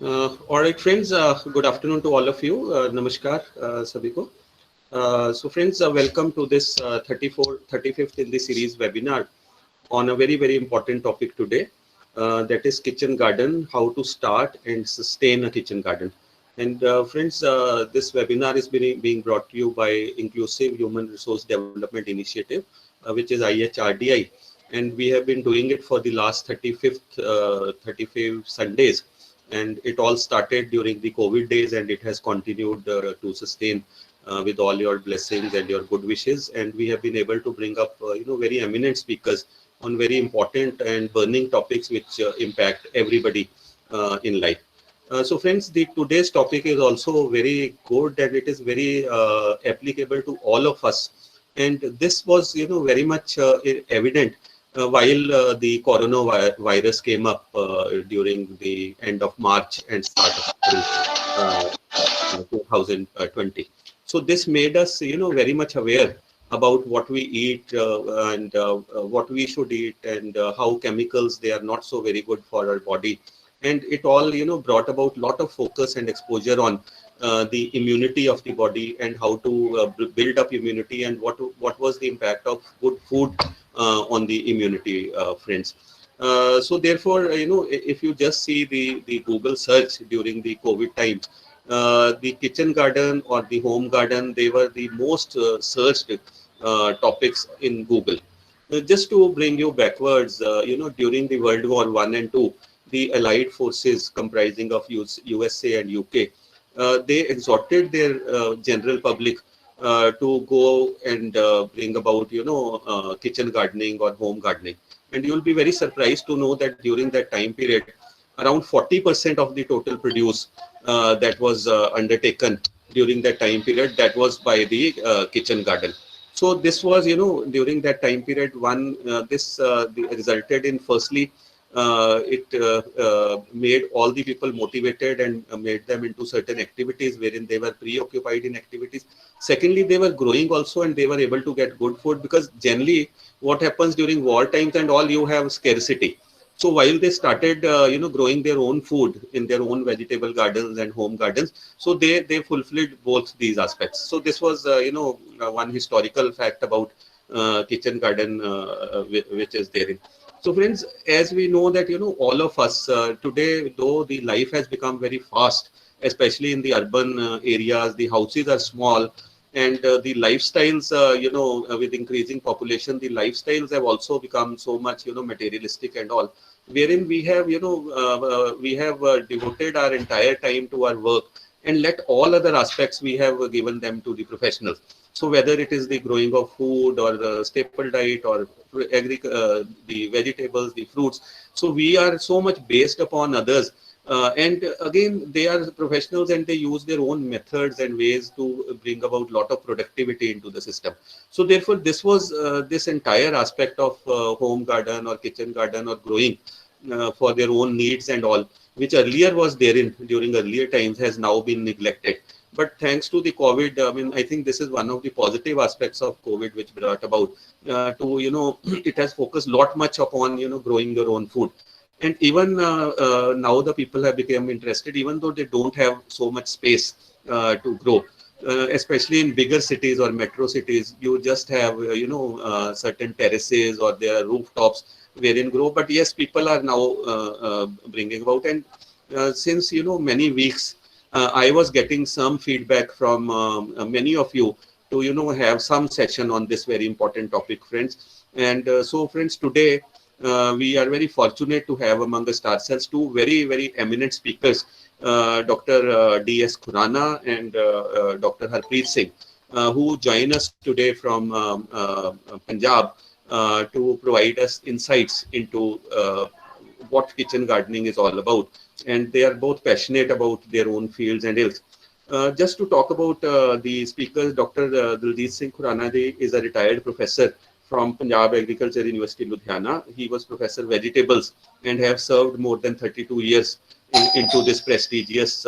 All right, friends. Good afternoon to all of you. Namaskar, sabhi ko. So, friends, welcome to this 35th in the series webinar on a very, very important topic today. That is kitchen garden, how to start and sustain a kitchen garden. And friends, this webinar is being brought to you by Inclusive Human Resource Development Initiative, which is IHRDI. And we have been doing it for the last 35 Sundays. And it all started during the COVID days, and it has continued to sustain with all your blessings and your good wishes. And we have been able to bring up, very eminent speakers on very important and burning topics which impact everybody in life. So friends, the today's topic is also very good, and it is very applicable to all of us. And this was, very much evident while the coronavirus came up during the end of March and start of April 2020. So this made us, very much aware about what we eat and what we should eat, and how chemicals, they are not so very good for our body. And it all, brought about lot of focus and exposure on the immunity of the body, and how to build up immunity, and what was the impact of good food on the immunity, friends. So therefore, if you just see the Google search during the COVID time, the kitchen garden or the home garden, they were the most searched topics in Google. Just to bring you backwards, during the World War I and II, the Allied forces comprising of USA and UK, they exhorted their general public to go and bring about, kitchen gardening or home gardening. And you'll be very surprised to know that during that time period, around 40% of the total produce that was undertaken during that time period, that was by the kitchen garden. So this was, during that time period, resulted in, firstly, it made all the people motivated and made them into certain activities wherein they were preoccupied in activities. Secondly, they were growing also, and they were able to get good food, because generally what happens during war times and all, you have scarcity. So while they started, growing their own food in their own vegetable gardens and home gardens, so they fulfilled both these aspects. So this was, one historical fact about kitchen garden, which is there. So friends, as we know that, all of us today, though the life has become very fast, especially in the urban areas, the houses are small, and the lifestyles, with increasing population, the lifestyles have also become so much, materialistic and all, wherein we have devoted our entire time to our work, and let all other aspects, we have given them to the professionals. So whether it is the growing of food, or the staple diet, or the vegetables, the fruits, so we are so much based upon others. And again, they are professionals, and they use their own methods and ways to bring about lot of productivity into the system. So therefore, this was this entire aspect of home garden or kitchen garden or growing for their own needs and all, which earlier was therein during earlier times, has now been neglected. But thanks to the COVID, I mean, I think this is one of the positive aspects of COVID, which brought about to, it has focused lot much upon, growing your own food. And even now the people have become interested, even though they don't have so much space to grow. Especially in bigger cities or metro cities, you just have, certain terraces, or there are rooftops wherein grow. But yes, people are now bringing about. And since, many weeks, I was getting some feedback from many of you to, have some session on this very important topic, friends. And so, friends, today we are very fortunate to have amongst ourselves two very, very eminent speakers, Dr. D.S. Khurana and Dr. Harpreet Singh, who join us today from Punjab to provide us insights into what kitchen gardening is all about. And they are both passionate about their own fields and ills. Just to talk about the speakers, Dr. Daljeet Singh Khurana ji is a retired professor from Punjab Agriculture University, Ludhiana. He was Professor Vegetables and have served more than 32 years into this prestigious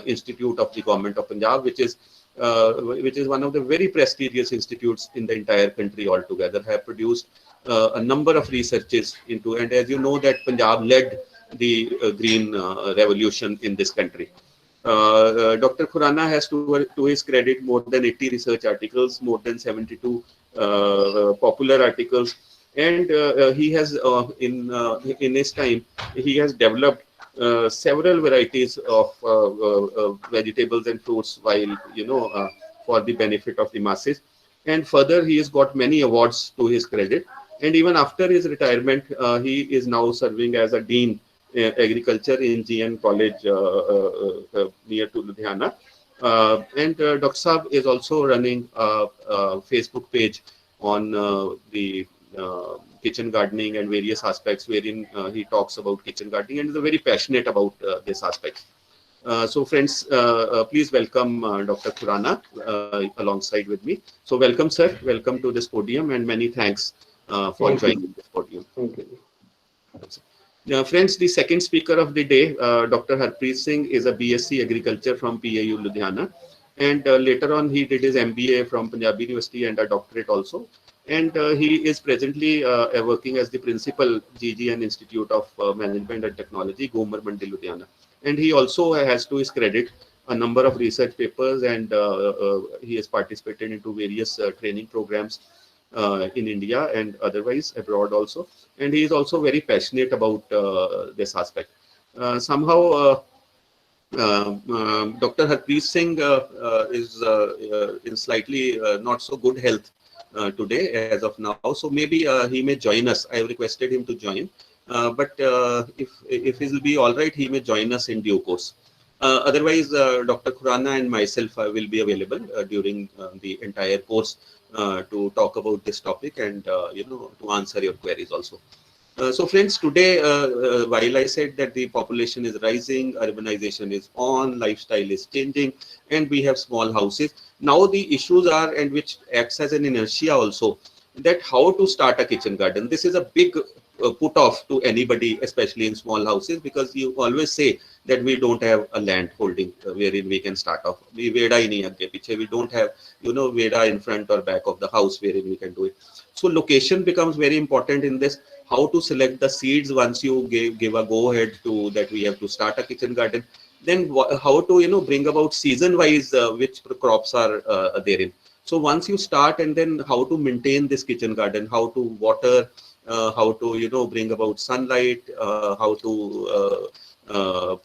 institute of the Government of Punjab, which is one of the very prestigious institutes in the entire country altogether. Have produced a number of researches into, and as you know that Punjab led the green revolution in this country. Dr. Khurana has, to his credit, more than 80 research articles, more than 72 popular articles, and he has in his time he has developed several varieties of vegetables and fruits, while for the benefit of the masses. And further, he has got many awards to his credit. And even after his retirement, he is now serving as a dean agriculture in GN College near to Ludhiana. And Dr. Saab is also running a Facebook page on the kitchen gardening and various aspects, wherein he talks about kitchen gardening and is very passionate about this aspect. So friends, please welcome Dr. Khurana alongside with me. So welcome, sir. Welcome to this podium, and many thanks for joining this podium. Thank you. Friends, the second speaker of the day, Dr. Harpreet Singh, is a BSc Agriculture from PAU Ludhiana. And later on, he did his MBA from Punjab University and a doctorate also. And he is presently working as the principal, GGN Institute of Management and Technology, Gomer Mandi, Ludhiana. And he also has to his credit a number of research papers, and he has participated into various training programs in India and otherwise abroad also. And he is also very passionate about this aspect. Somehow, Dr. Harpreet Singh is in slightly not so good health today as of now. So maybe he may join us. I have requested him to join. But if he will be all right, he may join us in due course. Otherwise, Dr. Khurana and myself will be available during the entire course to talk about this topic and to answer your queries also. So friends, today, while I said that the population is rising, urbanization is on, lifestyle is changing, and we have small houses, now the issues are, and which acts as an inertia also, that how to start a kitchen garden. This is a big put off to anybody, especially in small houses, because you always say that we don't have a land holding wherein we can start off. We don't have, veda in front or back of the house wherein we can do it. So location becomes very important in this. How to select the seeds once you give a go ahead to that we have to start a kitchen garden. Then how to bring about season wise which crops are therein. So once you start, and then how to maintain this kitchen garden, how to water, how to bring about sunlight, how to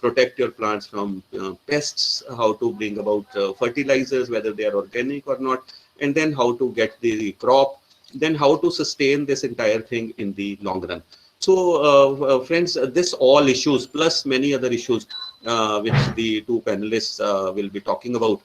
protect your plants from pests, how to bring about fertilizers, whether they are organic or not, and then how to get the crop, then how to sustain this entire thing in the long run. So friends, this all issues plus many other issues which the two panelists will be talking about.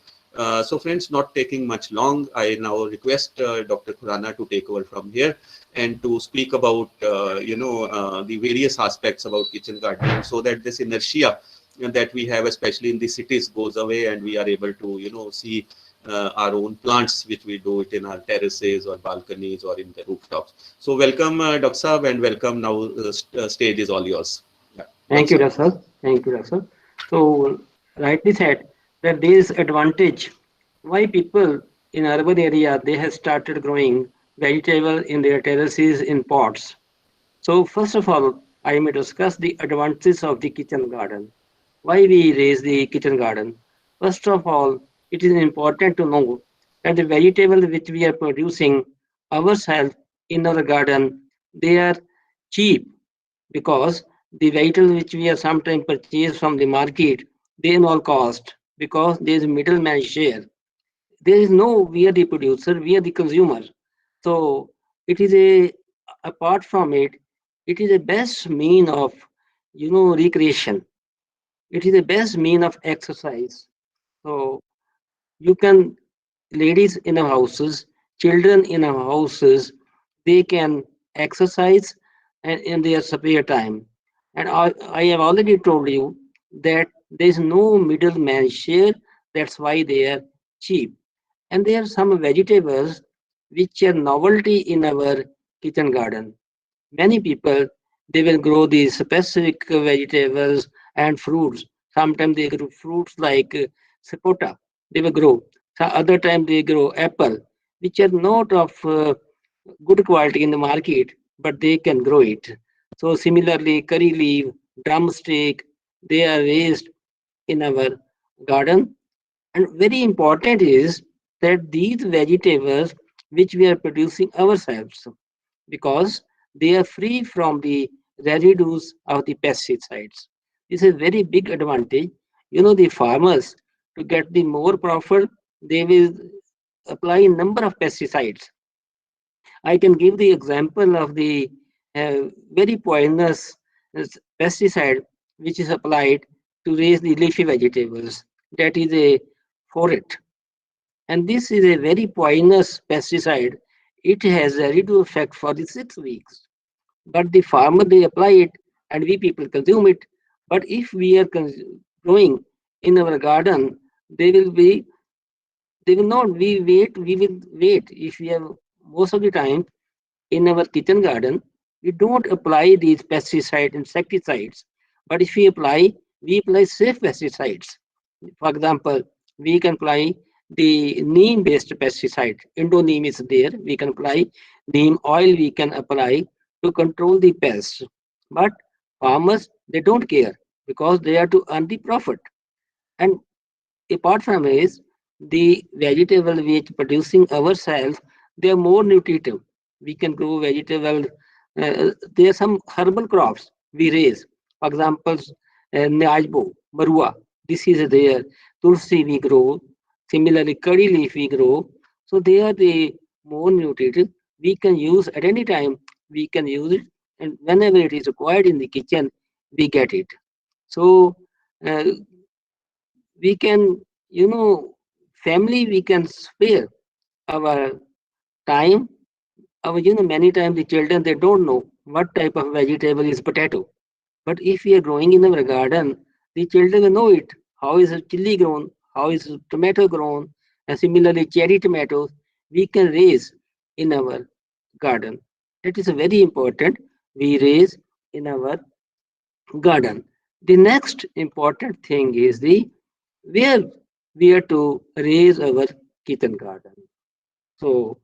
So friends, not taking much long, I now request Dr. Khurana to take over from here and to speak about the various aspects about kitchen gardening, so that this inertia that we have, especially in the cities, goes away, and we are able to see our own plants, which we do it in our terraces or balconies or in the rooftops. So welcome, Dr. Saab, and welcome. Now stage is all yours. Yeah. Thank you, Dr. Thank you, Dr. So rightly said that there is advantage why people in urban area they have started growing vegetable in their terraces in pots. So first of all, I may discuss the advantages of the kitchen garden. Why we raise the kitchen garden? First of all, it is important to know that the vegetables which we are producing ourselves in our garden, they are cheap, because the vehicles which we are sometimes purchased from the market, they all cost, because there is middleman share. There is no, we are the producer, we are the consumer. So it is apart from it, it is a best mean of, recreation. It is the best mean of exercise. So you can, ladies in our houses, children in our houses, they can exercise and in their spare time. And I have already told you that there is no middleman share. That's why they are cheap. And there are some vegetables which are novelty in our kitchen garden. Many people, they will grow these specific vegetables and fruits. Sometimes they grow fruits like sapota, they will grow. Some other time they grow apple, which are not of good quality in the market, but they can grow it. So similarly, curry leaf, drumstick, they are raised in our garden. And very important is that these vegetables which we are producing ourselves, because they are free from the residues of the pesticides. This is very big advantage. You know, the farmers, to get the more profit, they will apply a number of pesticides. I can give the example of the very poisonous pesticide which is applied to raise the leafy vegetables. That is a foret. And this is a very poisonous pesticide. It has a residue effect for the 6 weeks. But the farmer, they apply it and we people consume it. But if we are growing in our garden, they will be, they will not, we will wait. If we have most of the time in our kitchen garden, we don't apply these pesticide insecticides. But if we apply safe pesticides. For example, we can apply the neem-based pesticide. Indoneem is there. We can apply neem oil. We can apply to control the pests. But farmers, they don't care because they are to earn the profit. And apart from this, the vegetable which producing ourselves, they are more nutritive. We can grow vegetable. There are some herbal crops we raise. For example, Nyajbo, Marua. This is there. Tulsi we grow. Similarly, curry leaf we grow. So they are the more nutritive. We can use at any time. We can use it, and whenever it is required in the kitchen, we get it. So uh, we can, family, we can spare our time. Many times the children, they don't know what type of vegetable is potato. But if we are growing in our garden, the children will know it. How is a chili grown? How is a tomato grown? And similarly, cherry tomatoes we can raise in our garden. That is very important. We raise in our garden. The next important thing is the where we are to raise our kitchen garden. So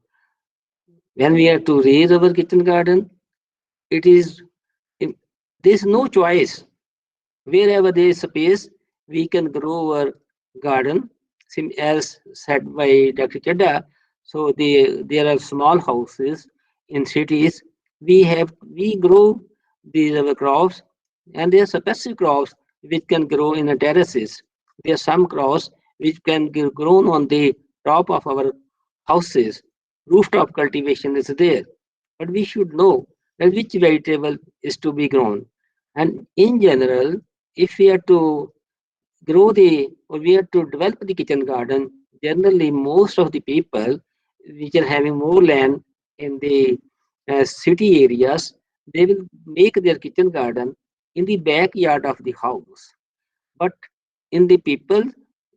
when we are to raise our kitchen garden, it is there is no choice. Wherever there is space, we can grow our garden. As said by Dr. Chadda, so there are small houses in cities. We grow these our crops, and there are specific crops which can grow in the terraces. There are some crops which can be grown on the top of our houses. Rooftop cultivation is there, but we should know that which vegetable is to be grown. And in general, if we are to grow the or we are to develop the kitchen garden, generally most of the people which are having more land in the city areas, they will make their kitchen garden in the backyard of the house. But in the people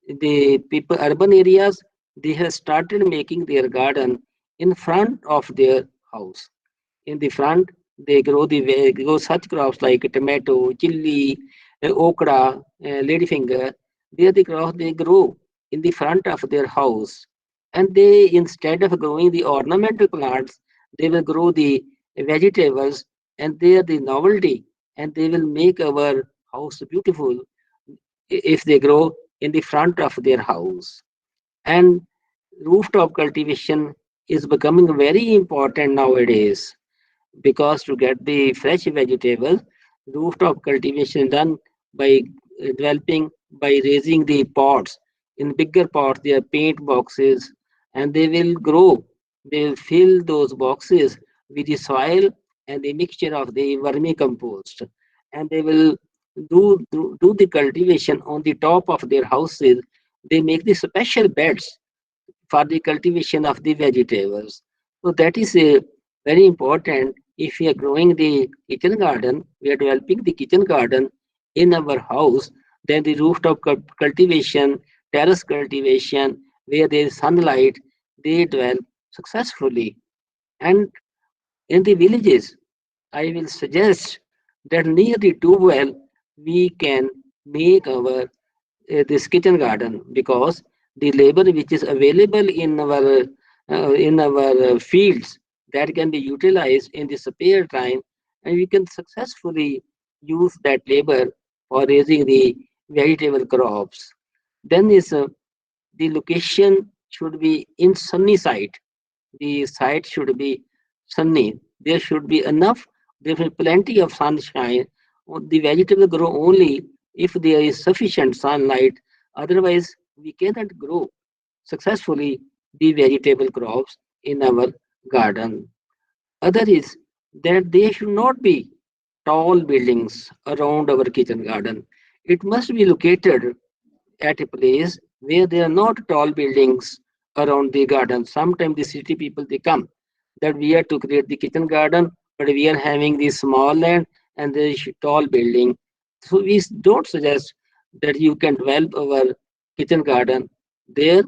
urban areas, they have started making their garden in front of their house. In the front, they grow such crops like tomato, chili, okra, ladyfinger. They are the crops they grow in the front of their house. And they, instead of growing the ornamental plants, they will grow the vegetables, and they are the novelty, and they will make our house beautiful if they grow in the front of their house. And rooftop cultivation is becoming very important nowadays, because to get the fresh vegetables, rooftop cultivation done by developing, by raising the pots. In bigger pots, they are paint boxes, and they will grow. They will fill those boxes with the soil and the mixture of the vermicompost, and they will do the cultivation on the top of their houses. They make the special beds for the cultivation of the vegetables. So that is a very important. If we are growing the kitchen garden, we are developing the kitchen garden in our house, then the rooftop cultivation, terrace cultivation, where there is sunlight, they develop successfully. And in the villages, I will suggest that near the tube well, we can make our this kitchen garden, because the labor which is available in our fields, that can be utilized in the spare time, and we can successfully use that labor for raising the vegetable crops. Then is the location should be in sunny side. The site should be sunny. There should be enough, there should be plenty of sunshine. The vegetable grow only if there is sufficient sunlight. Otherwise, we cannot grow successfully the vegetable crops in our garden. Other is that there should not be tall buildings around our kitchen garden. It must be located at a place where there are not tall buildings around the garden. Sometimes the city people they come that we are to create the kitchen garden, but we are having this small land and there is tall building. So we don't suggest that you can develop our kitchen garden there.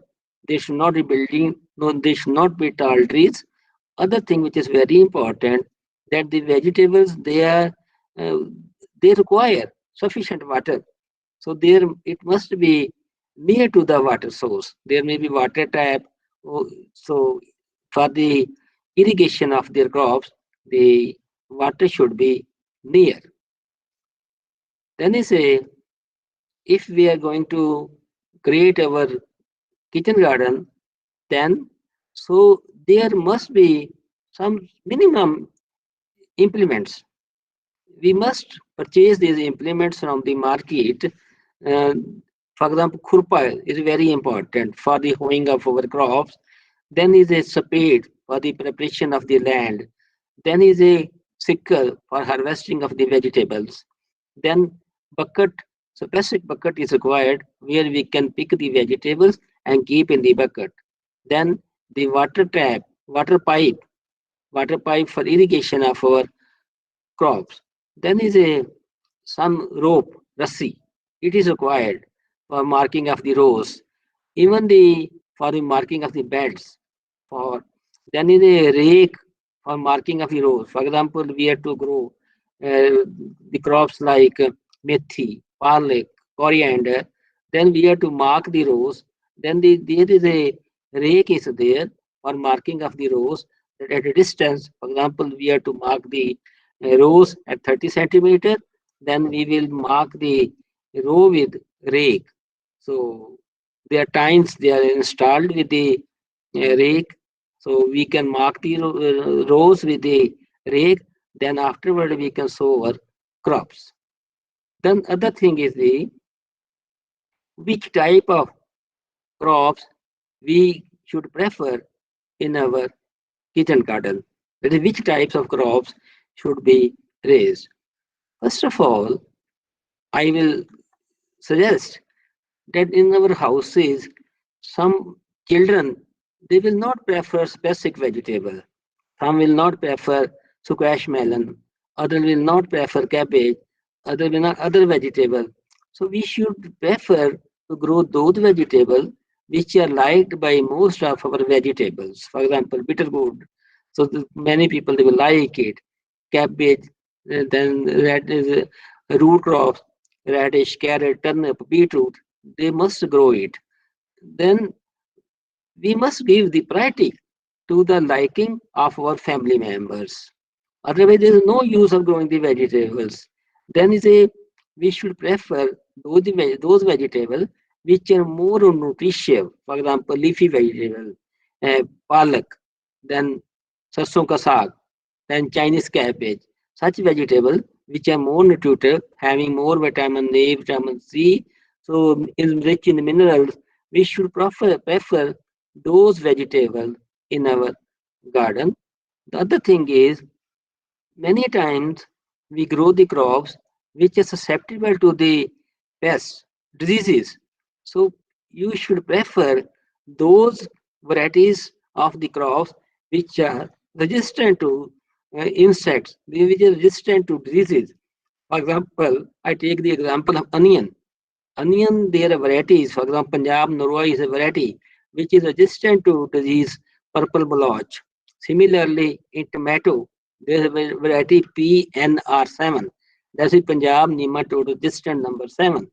There should not be building, no, there should not be tall trees. Other thing which is very important that the vegetables uh, they require sufficient water, so there it must be near to the water source. There may be water tap. So for the irrigation of their crops, the water should be near. Then is a if we are going to create our kitchen garden, then so there must be some minimum implements. We must purchase these implements from the market. Uh, for example, khurpa is very important for the hoeing of our crops. Then is a spade for the preparation of the land. Then is a sickle for harvesting of the vegetables. Then bucket, specific bucket is required where we can pick the vegetables and keep in the bucket. Then the water tap, water pipe for irrigation of our crops. Then is a some rope, rassi. It is required for marking of the rows. Even the for the marking of the beds. For then is a rake for marking of the rows. For example, we have to grow the crops like methi, garlic, coriander. Then we have to mark the rows. Then there is a rake is there for marking of the rows at a distance. For example, we have to mark the rows at 30 centimeter. Then we will mark the row with rake. So there are times they are installed with the rake. So we can mark the rows with the rake. Then afterward we can sow our crops. Then other thing is the which type of crops we should prefer in our kitchen garden. That is, which types of crops should be raised. First of all, I will suggest that in our houses, some children they will not prefer specific vegetable. Some will not prefer squash melon. Other will not prefer cabbage. Other will not other vegetable. So we should prefer to grow those vegetables which are liked by most of our vegetables. For example, bitter gourd. So many people they will like it. Cabbage, then that is root crops, radish, carrot, turnip, beetroot. They must grow it. Then we must give the priority to the liking of our family members. Otherwise, there is no use of growing the vegetables. Then is a we should prefer those vegetables which are more nutritious. For example, leafy vegetable, palak, then sarson ka saag, then Chinese cabbage. Such vegetables which are more nutritive, having more vitamin A, vitamin C, so is rich in minerals. We should prefer those vegetables in our garden. The other thing is many times we grow the crops which are susceptible to the pests, diseases. So you should prefer those varieties of the crops which are resistant to insects, which are resistant to diseases. For example, I take the example of onion. Onion, there are varieties. For example, Punjab Noroi is a variety which is resistant to disease purple blotch. Similarly, in tomato, there is a variety PNR7. That is Punjab nematode resistant number 7.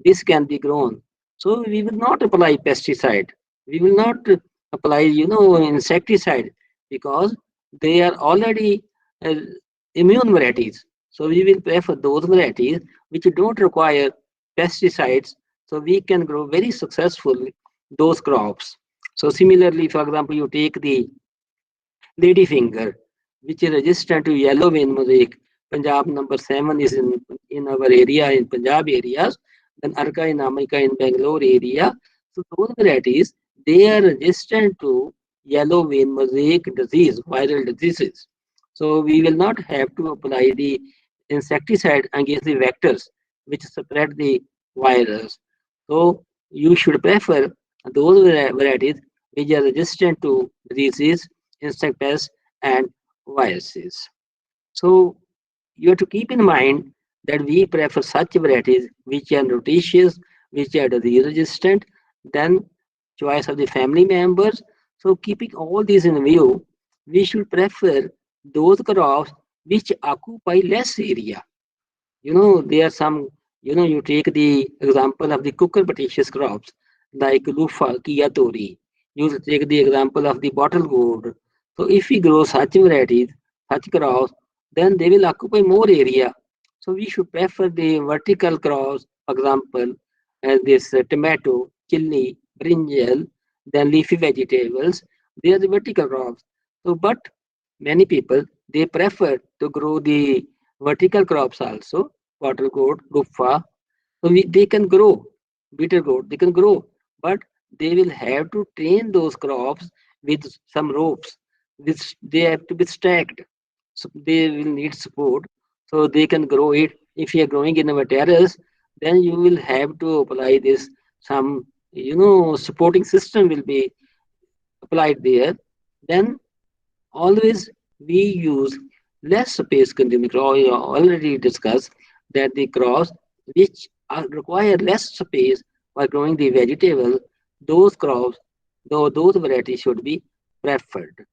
This can be grown. So we will not apply pesticide. We will not apply, insecticide because they are already uh, immune varieties. So we will prefer those varieties which don't require pesticides, so we can grow very successfully those crops. So similarly, for example, you take the ladyfinger, which is resistant to yellow vein mosaic. Punjab number 7 is in our area, in Punjab areas, then Arka in Amika in Bangalore area. So those varieties, they are resistant to yellow vein mosaic disease, viral diseases. So we will not have to apply the insecticide against the vectors which spread the virus. So you should prefer those varieties which are resistant to diseases, insect pests, and viruses. So you have to keep in mind that we prefer such varieties which are nutritious, which are disease resistant, then choice of the family members. So keeping all these in view, we should prefer those crops which occupy less area. There are some, you take the example of the cucurbitaceous crops like Lufa, Kia Tori. You take the example of the bottle gourd. So if we grow such varieties, such crops, then they will occupy more area. So we should prefer the vertical crops, for example, as this tomato, chili, brinjal, then leafy vegetables. They are the vertical crops. So, but many people they prefer to grow the vertical crops also, water gourd, lupfa. So they can grow, bitter gourd, they can grow, but they will have to train those crops with some ropes, which they have to be stacked. So they will need support, so they can grow it. If you are growing in a terrace, then you will have to apply this some, supporting system will be applied there. Then always we use less space consuming crops. We already discussed that the crops which require less space for growing the vegetable, those crops, though those varieties should be preferred.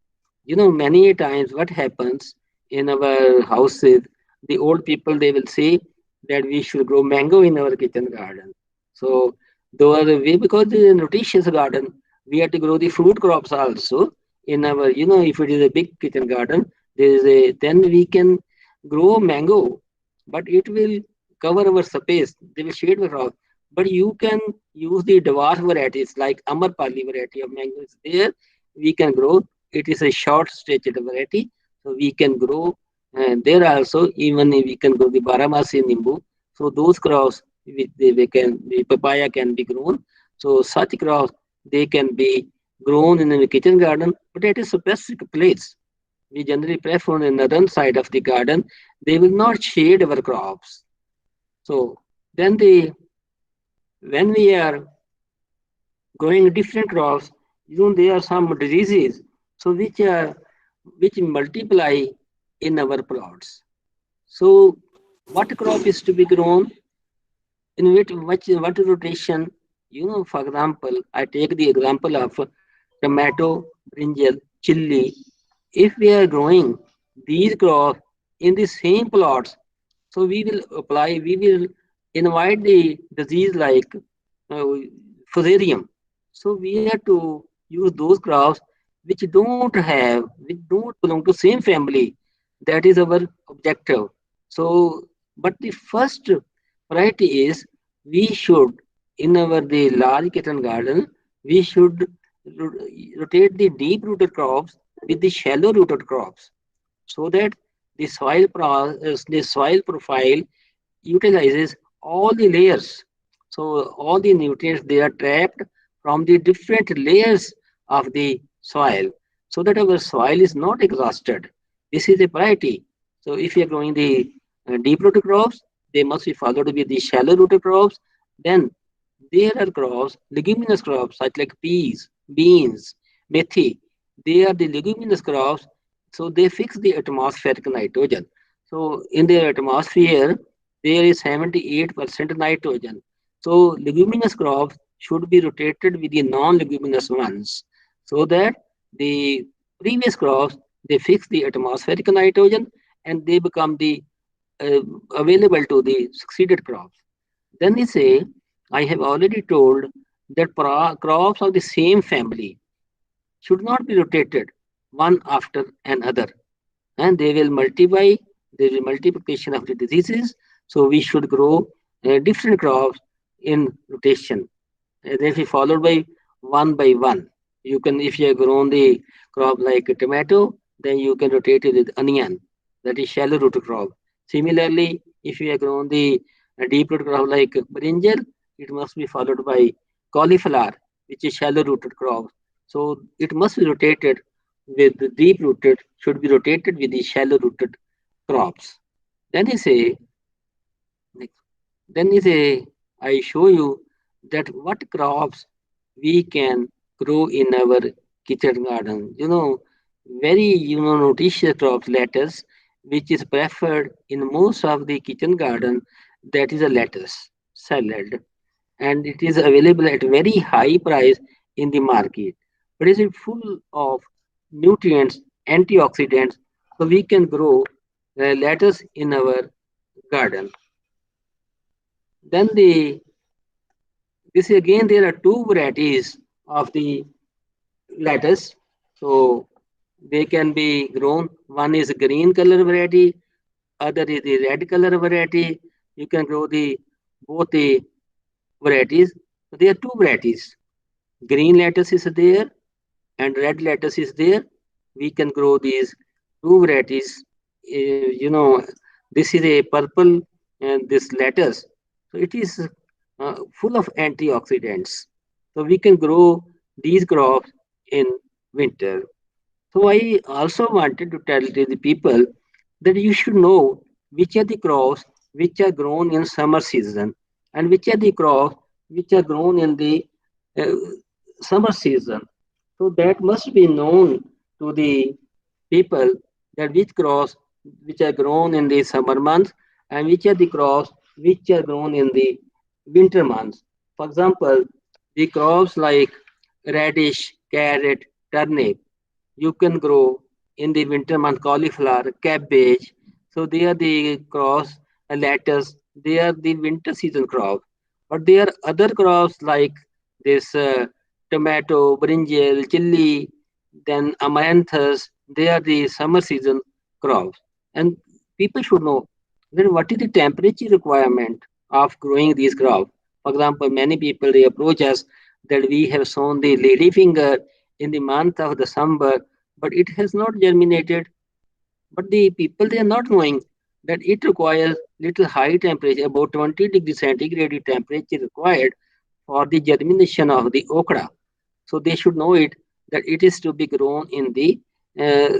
Many times what happens in our houses, the old people they will say that we should grow mango in our kitchen garden. So though we, because it is a nutritious garden, we have to grow the fruit crops also in our, if it is a big kitchen garden, then we can grow mango, but it will cover our space, they will shade the crop. But you can use the dwarf varieties like Amarpali variety of mangoes. There we can grow. It is a short stretched variety, so we can grow. And there also, even if we can grow the Baramasi Nimbu. So those crops, the papaya can be grown. So such crops, they can be grown in the kitchen garden, but at a specific place. We generally prefer on the northern side of the garden. They will not shade our crops. So then when we are growing different crops, there are some diseases, so which multiply in our plots. So what crop is to be grown in which what rotation? For example, I take the example of tomato, brinjal, chili. If we are growing these crops in the same plots, so we will invite the disease like fusarium. So we have to use those crops which don't belong to same family. That is our objective. So, but the first priority is we should, in our the large kitchen garden, we should rotate the deep rooted crops with the shallow rooted crops so that the soil profile utilizes all the layers. So all the nutrients they are trapped from the different layers of the soil so that our soil is not exhausted. This is a priority. So if you are growing the deep rooted crops, they must be followed with the shallow rooted crops. Then there are crops, leguminous crops such like peas, beans, methi. They are the leguminous crops, so they fix the atmospheric nitrogen. So in the atmosphere, there is 78% nitrogen. So leguminous crops should be rotated with the non-leguminous ones so that the previous crops they fix the atmospheric nitrogen and they become the uh, available to the succeeded crops. Then they say, I have already told that crops of the same family should not be rotated one after another, and they will multiply there is multiplication of the diseases. So we should grow different crops in rotation. They be followed by one. You can, if you have grown the crop like a tomato, then you can rotate it with onion, that is shallow root crop. Similarly, if you have grown the deep root crop like brinjal, it must be followed by cauliflower, which is shallow rooted crop. So it must be rotated with the deep rooted, should be rotated with the shallow rooted crops. Then he say, then he say, I show you that what crops we can grow in our kitchen garden. Very nutritious crops, lettuce, which is preferred in most of the kitchen garden. That is a lettuce salad, and it is available at very high price in the market. But it is full of nutrients, antioxidants, so we can grow lettuce in our garden. Then the this again there are two varieties of the lettuce. So they can be grown. One is green color variety, other is the red color variety. You can grow the both the varieties. So there are two varieties. Green lettuce is there and red lettuce is there. We can grow these two varieties. This is a purple and this lettuce. So it is full of antioxidants. So we can grow these crops in winter. So I also wanted to tell to the people that you should know which are the crops which are grown in summer season and which are the crops which are grown in the uh, summer season. So that must be known to the people that which crops which are grown in the summer months and which are the crops which are grown in the winter months. For example, the crops like radish, carrot, turnip, you can grow in the winter month cauliflower, cabbage. So they are the crops, lettuce, they are the winter season crops. But there are other crops like this tomato, brinjal, chili, then amaranthus, they are the summer season crops. And people should know then what is the temperature requirement of growing these crops. For example, many people they approach us that we have sown the ladyfinger in the month of December, but it has not germinated. But the people they are not knowing that it requires little high temperature, about 20 degrees centigrade temperature required for the germination of the okra. So they should know it that it is to be grown in the uh,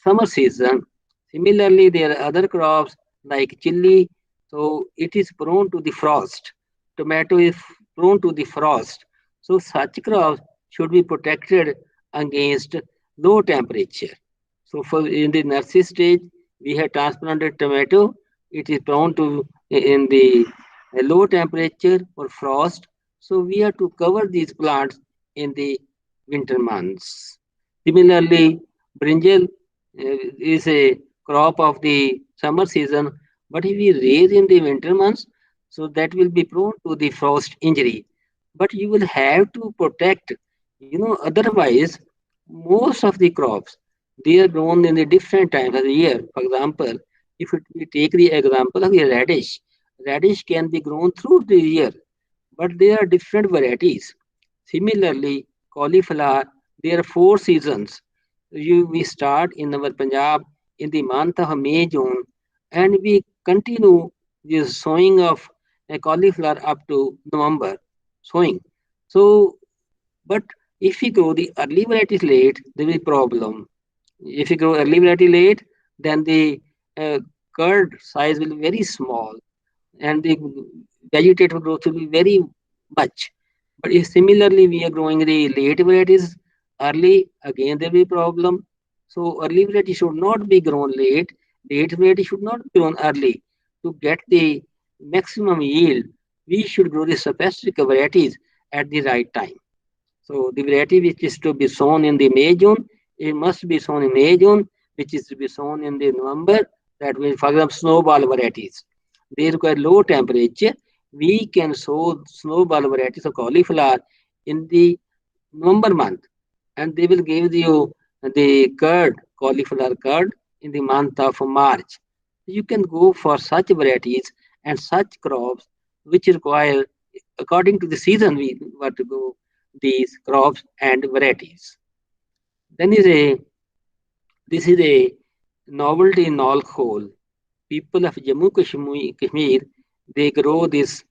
summer season. Similarly, there are other crops like chili, so it is prone to the frost. Tomato is prone to the frost. So such crops should be protected against low temperature. So for in the nursery stage, we have transplanted tomato. It is prone to in the low temperature or frost. So we have to cover these plants in the winter months. Similarly, brinjal is a crop of the summer season, but if we raise in the winter months, so that will be prone to the frost injury. But you will have to protect, otherwise, most of the crops they are grown in the different times of the year. For example, if we take the example of a radish can be grown through the year, but there are different varieties. Similarly, cauliflower, there are four seasons. We start in our Punjab in the month of May, June, and we continue the sowing of cauliflower up to November sowing. So, but if we grow the early varieties late, there will be problem. If you grow early variety late, then the uh, curd size will be very small and the vegetative growth will be very much. But if similarly we are growing the late varieties early, again there will be problem. So early variety should not be grown late. Late variety should not be grown early. To get the maximum yield, we should grow the specific varieties at the right time. So the variety which is to be sown in the May June, it must be sown in May June, which is to be sown in the November. That will, for example, snowball varieties. They require low temperature. We can sow snowball varieties of cauliflower in the November month, and they will give you the curd, cauliflower curd, in the month of March. You can go for such varieties and such crops which require, according to the season, we want to go these crops and varieties. Then is a this is a novelty in all coal. People of Jammu Kashmir, they grow this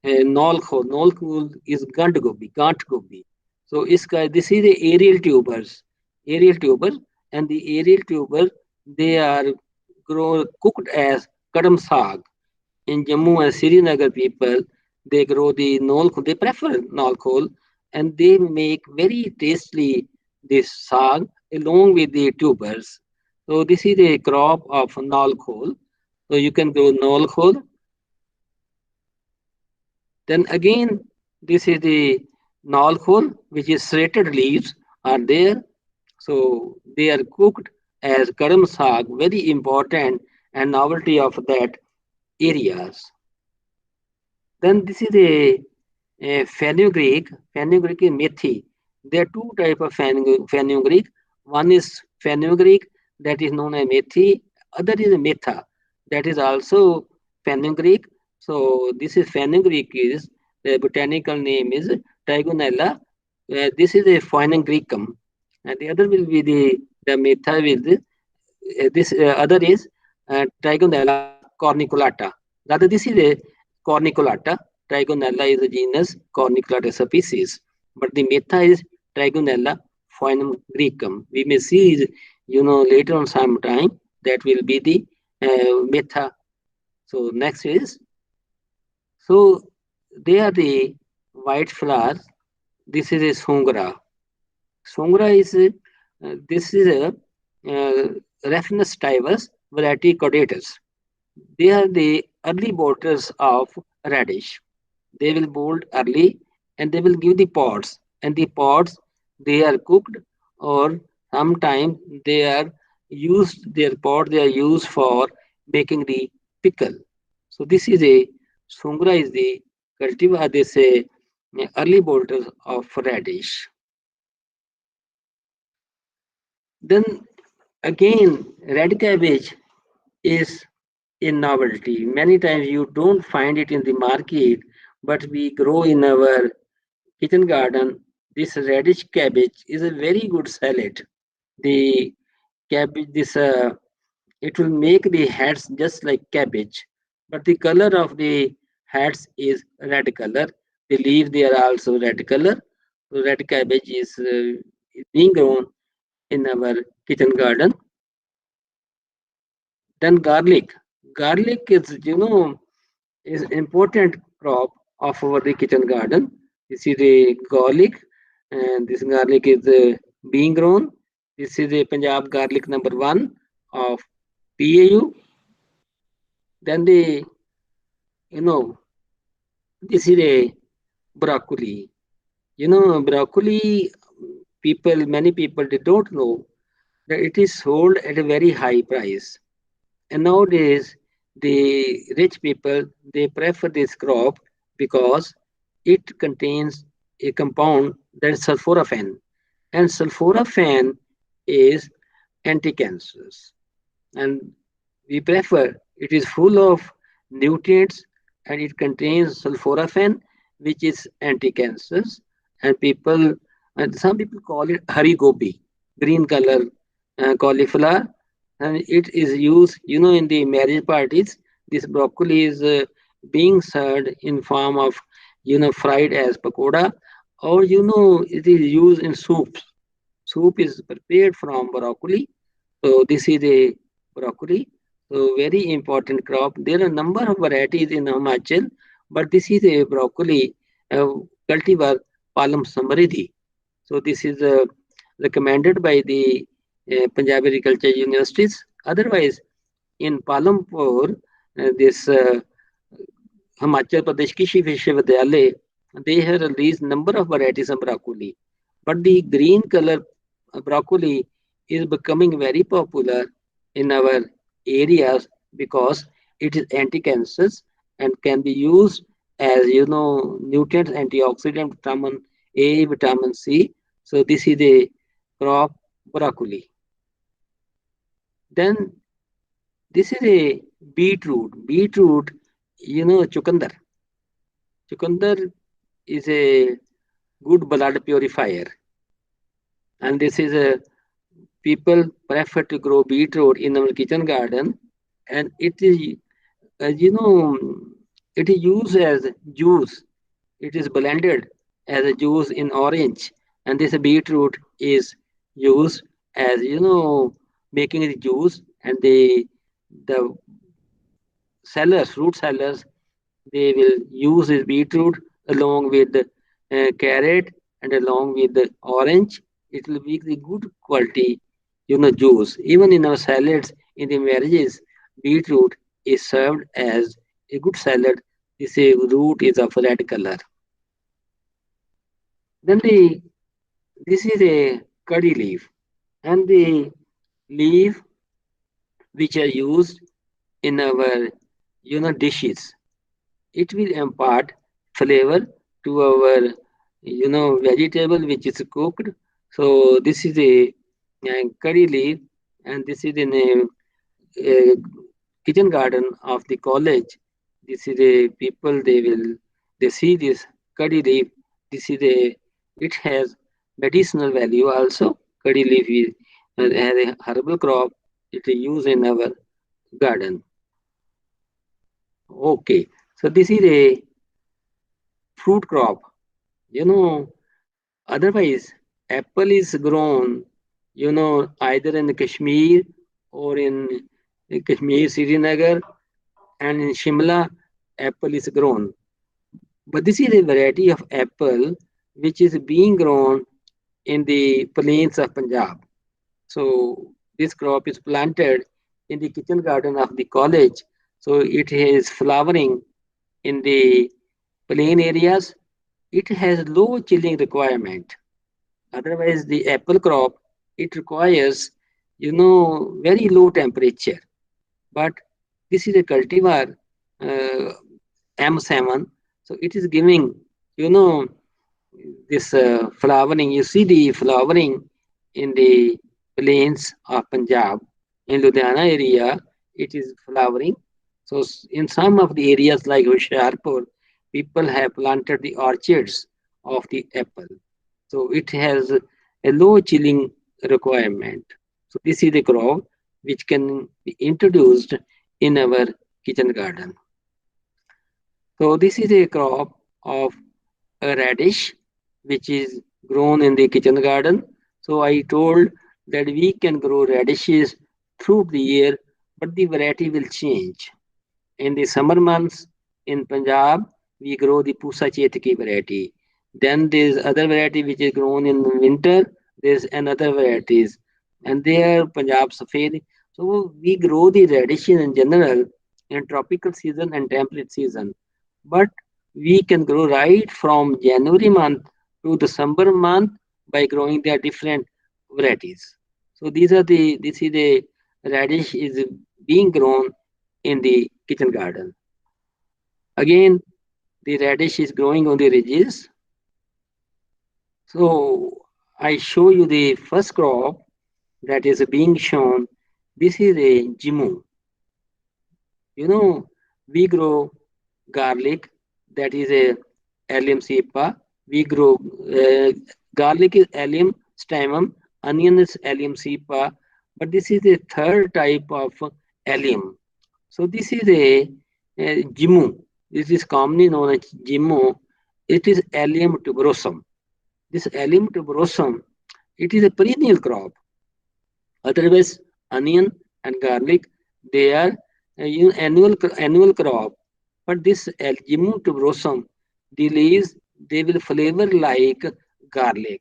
nol khol. Nol khol is gant gobi. So this is the aerial tuber, and the aerial tuber they are cooked as kadam saag. In Jammu and Srinagar, people they grow the nol khol. They prefer nol khol, and they make very tastily this saag along with the tubers. So this is a crop of nol khol. So you can grow nol khol. Then again, this is the nal khol, which is serrated leaves are there. So they are cooked as karam saag, very important and novelty of that areas. Then this is a fenugreek. Fenugreek is methi. There are two type of fenugreek. One is fenugreek that is known as methi. Other is metha that is also fenugreek. So this is fenugreek is the botanical name is Trigonella. This is a fenugreecum, and the other will be the metha with this other is Trigonella corniculata. Rather, this is a corniculata. Trigonella is a genus, corniculata species. But the metha is Trigonella phoenum greecum. We may see, later on sometime that will be the metha. So next is, so they are the white flowers. This is a songra. Songra is this is a Raphanus tivus variety caudatus. They are the early bolters of radish. They will bolt early and they will give the pods. And the pods they are cooked or sometimes they are their pod they are used for making the pickle. So this is a Sungra is the cultivar, they say early bolters of radish. Then again, red cabbage is a novelty. Many times you don't find it in the market, but we grow in our kitchen garden. This radish cabbage is a very good salad. The cabbage, it will make the heads just like cabbage, but the color of the heads is red color. The leaves they are also red color. So red cabbage is being grown in our kitchen garden. Then garlic. Garlic is, is important crop of our the kitchen garden. This is the garlic, and this garlic is being grown. This is the Punjab garlic number one of PAU. Then you know, this is a broccoli. Broccoli. Many people, they don't know that it is sold at a very high price. And nowadays, the rich people they prefer this crop because it contains a compound that is sulforaphane, and sulforaphane is anti-cancerous. And we prefer it is full of nutrients and it contains sulforaphane, which is anti-cancerous. And some people call it hari gobi, green color cauliflower, and it is used, in the marriage parties. This broccoli is being served in form of, fried as pakoda, or it is used in soups. Soup is prepared from broccoli. So this is a broccoli. So very important crop. There are a number of varieties in Himachal, but this is a broccoli cultivar Palm Samriddhi. So this is recommended by the Punjab Agriculture Universities. Otherwise, in Palampur, this Himachal Pradesh Krishi Vishwavidyalaya, they have released number of varieties of broccoli. But the green color broccoli is becoming very popular in our areas because it is anti-cancerous and can be used as nutrients, antioxidant, vitamin A, vitamin C. So this is the crop broccoli. Then This is a beetroot. Beetroot, chukandar. Chukandar is a good blood purifier, and this is a people prefer to grow beetroot in our kitchen garden, and it is, as you know, it is used as juice. It is blended as a juice in orange, and this beetroot is used as making the juice, and the sellers, fruit sellers, they will use this beetroot along with the carrot and along with the orange. It will be the good quality, juice. Even in our salads, in the marriages, beetroot is served as a good salad. This root is of red color. Then this is a curry leaf, and the leaf which are used in our dishes. It will impart flavor to our vegetable which is cooked. So this is a curry leaf, and this is in a kitchen garden of the college. This is a people, they see this curry leaf. This is a it has medicinal value also. Curry leaf is has a herbal crop. It is used in our garden. Okay, so this is a fruit crop. You know, Otherwise, apple is grown, either in Kashmir or in Kashmir, Srinagar, and in Shimla, apple is grown. But this is a variety of apple which is being grown in the plains of Punjab. So this crop is planted in the kitchen garden of the college. So it is flowering in the plain areas. It has low chilling requirement. Otherwise, the apple crop, it requires, very low temperature. But this is a cultivar, uh, M7. So it is giving, you know, this flowering. You see the flowering in the plains of Punjab. In Ludhiana area, it is flowering. So in some of the areas like Hoshiarpur, people have planted the orchards of the apple. So it has a low chilling requirement. So this is the crop which can be introduced in our kitchen garden. So this is a crop of a radish which is grown in the kitchen garden. So I told that we can grow radishes through the year, but the variety will change. In the summer months in Punjab, we grow the Pusa Chetki variety. Then there's other variety which is grown in winter. There's another varieties, and there Punjab Safed. So we grow the radishes in general in tropical season and temperate season. But we can grow right from January month to December month by growing their different varieties. So this is the radish is being grown in the kitchen garden. Again, the radish is growing on the ridges. So I show you the first crop that is being shown. This is a jimu. We grow garlic, that is a allium cepa. We grow garlic is allium stemum, onion is allium cepa, but this is the third type of allium. So this is a jimu. This is commonly known as jimu. It is allium tuberosum. This allium tuberosum, it is a perennial crop. Otherwise, onion and garlic, they are annual crop. But this Algimu tuberosum, the leaves, they will flavor like garlic.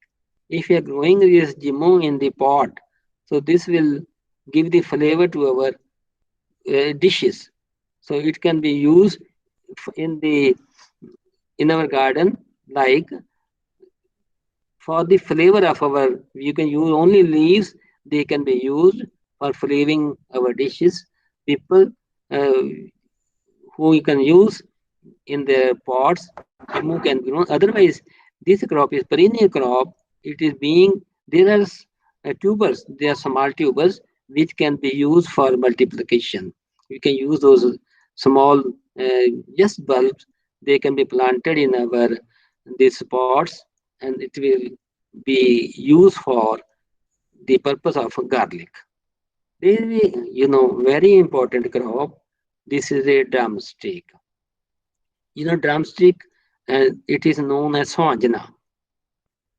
If you are growing this gimu in the pot, so this will give the flavor to our dishes. So it can be used in our garden, like for the flavor of our, you can use only leaves. They can be used for flavoring our dishes. People uh, who you can use in their pots, Jammu can be grown. Otherwise, this crop is perennial crop. It is being, there are tubers, there are small tubers which can be used for multiplication. We can use those small just bulbs. They can be planted in our these pots, and it will be used for the purpose of garlic. This is very important crop. This is a drumstick. Drumstick, it is known as swanjana.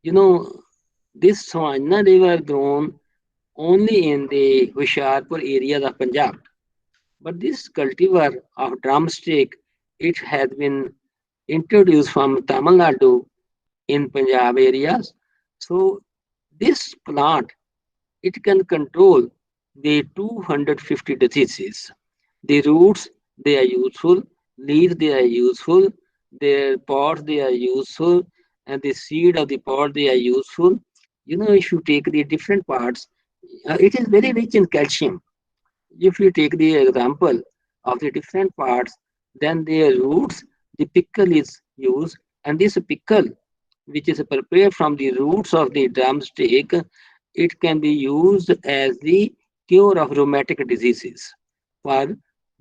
You know, this swanjana, they were grown only in the Hoshiarpur areas of Punjab. But this cultivar of drumstick, it has been introduced from Tamil Nadu in Punjab areas. So this plant, it can control the 250 diseases. The roots, they are useful. Leaves, they are useful. Their pods, they are useful. And the seed of the pod, they are useful. If you take the different parts, it is very rich in calcium. If you take the example of the different parts, then their roots, the pickle is used. And this pickle, which is prepared from the roots of the drumstick, it can be used as the cure of rheumatic diseases for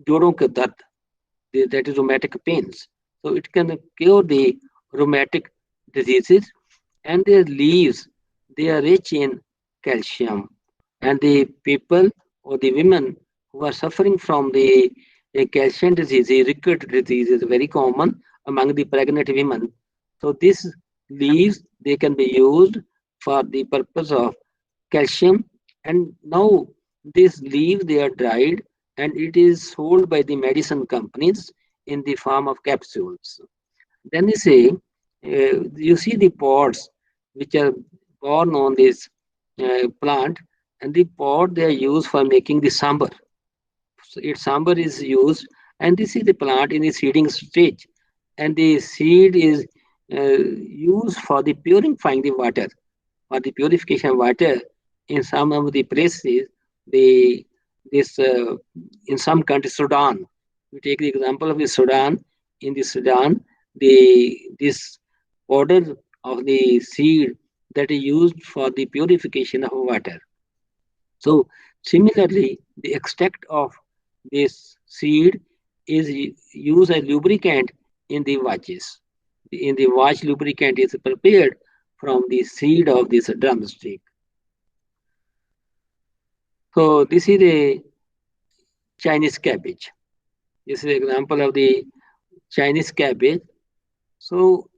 जोड़ों के दर्द, that is rheumatic pains. So it can cure the rheumatic diseases, and their leaves, they are rich in calcium. And the people or the women who are suffering from the calcium disease, ricket disease is very common among the pregnant women. So these leaves, they can be used for the purpose of calcium. And now these leaves, they are dried, and it is sold by the medicine companies in the form of capsules. Then they say, you see the pods which are born on this plant, and the pod, they are used for making the sambar. So its sambar is used, and this is the plant in the seeding stage, and the seed is used for the purifying the water, for the purification of water. In some of the places, the this in some countries, Sudan. We take the example of the Sudan. In the Sudan, this powder of the seed that is used for the purification of water. So similarly, the extract of this seed is used as lubricant in the watches. In the watch, lubricant is prepared from the seed of this drumstick. So this is a Chinese cabbage. This is an example of the Chinese cabbage. So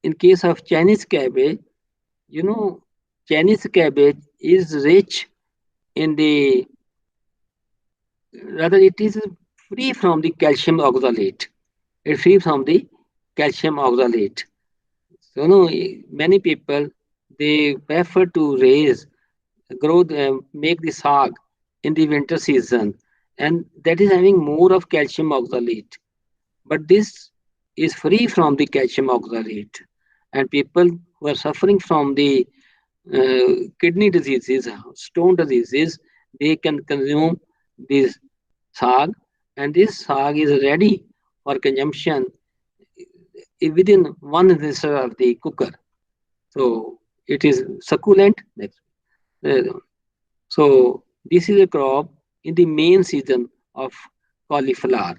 in case of Chinese cabbage, you know, Chinese cabbage is rich in the, rather it is free from the calcium oxalate. It's free from the calcium oxalate. So, many people, they prefer to grow, make the sag in the winter season, and that is having more of calcium oxalate. But this is free from the calcium oxalate, and people who are suffering from the kidney diseases, stone diseases, they can consume this sag, and this sag is ready for consumption within 1 whistle of the cooker. So it is succulent. Uh, So this is a crop in the main season of cauliflower.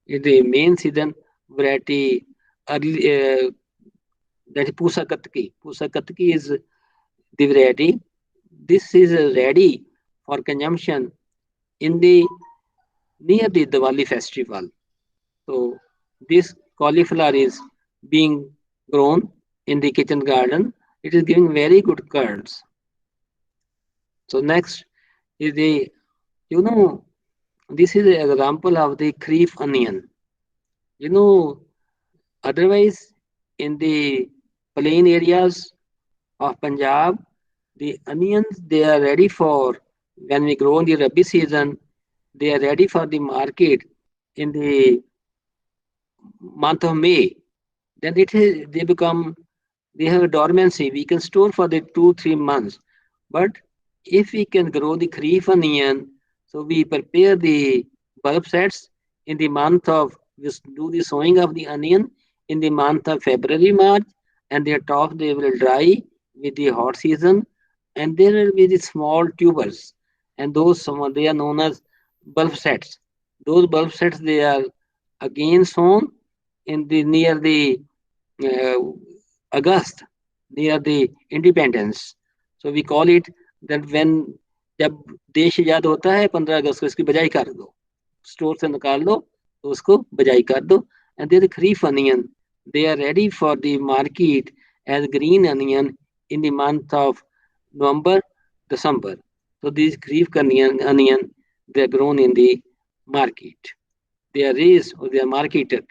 In the main season variety, early, that is Pusa Katki. Pusa Katki is the variety. This is ready for consumption in the near the Diwali festival. So this cauliflower is being grown in the kitchen garden. It is giving very good curds. So next is the, you know, this is an example of the Kharif onion. You know, otherwise in the plain areas of Punjab, the onions, they are ready for, when we grow in the Rabi season, they are ready for the market in the month of May. Then they become, they have a dormancy. We can store for the 2-3 months. But if we can grow the Kharif onion, so we prepare the bulb sets in the month of, we do the sowing of the onion in the month of February, March, and their top they will dry with the hot season, and there will be the small tubers, and those, they are known as bulb sets. Those bulb sets, they are again sown in the near the uh, August, near the independence. So we call it that when जब देश आजाद होता है 15 अगस्त को, इसकी बजाई कर दो, store से निकाल दो तो उसको बजाई कर दो. And there is kharif onion. They are ready for the market as green onion in the month of November, December. So these kharif onion, they are grown in the market. They are raised or they are marketed.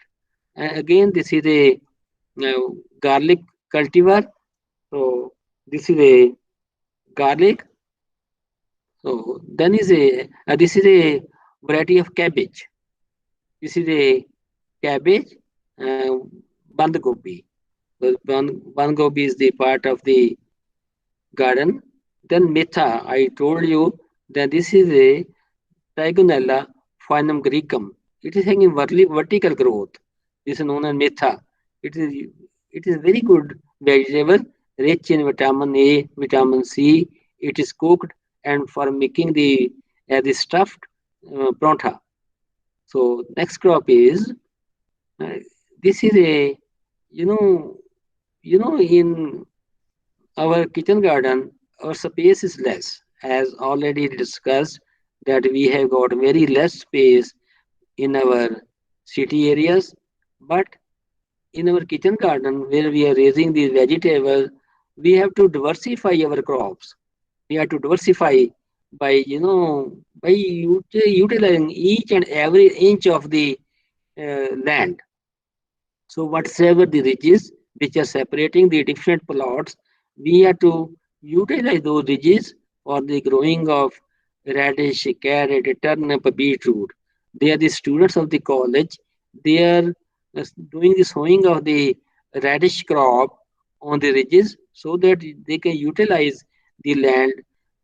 And again, this is a garlic cultivar. So this is a garlic. So then is a this is a variety of cabbage. This is a cabbage, uh, band gobi. So band gobi is the part of the garden. Then metha, I told you that this is a Trigonella phainum graecum. It is having vertical growth. This is known as metha. It is it is very good vegetable, rich in vitamin A, vitamin C. It is cooked and for making the stuffed prantha. So next crop is uh, this is a you know in our kitchen garden our space is less, as already discussed, that we have got very less space in our city areas. But in our kitchen garden, where we are raising these vegetables, we have to diversify our crops. We have to diversify by utilizing each and every inch of the land. So whatsoever the ridges which are separating the different plots, we have to utilize those ridges for the growing of radish, carrot, turnip, beetroot. They are the students of the college. They are doing the sowing of the radish crop on the ridges so that they can utilize the land,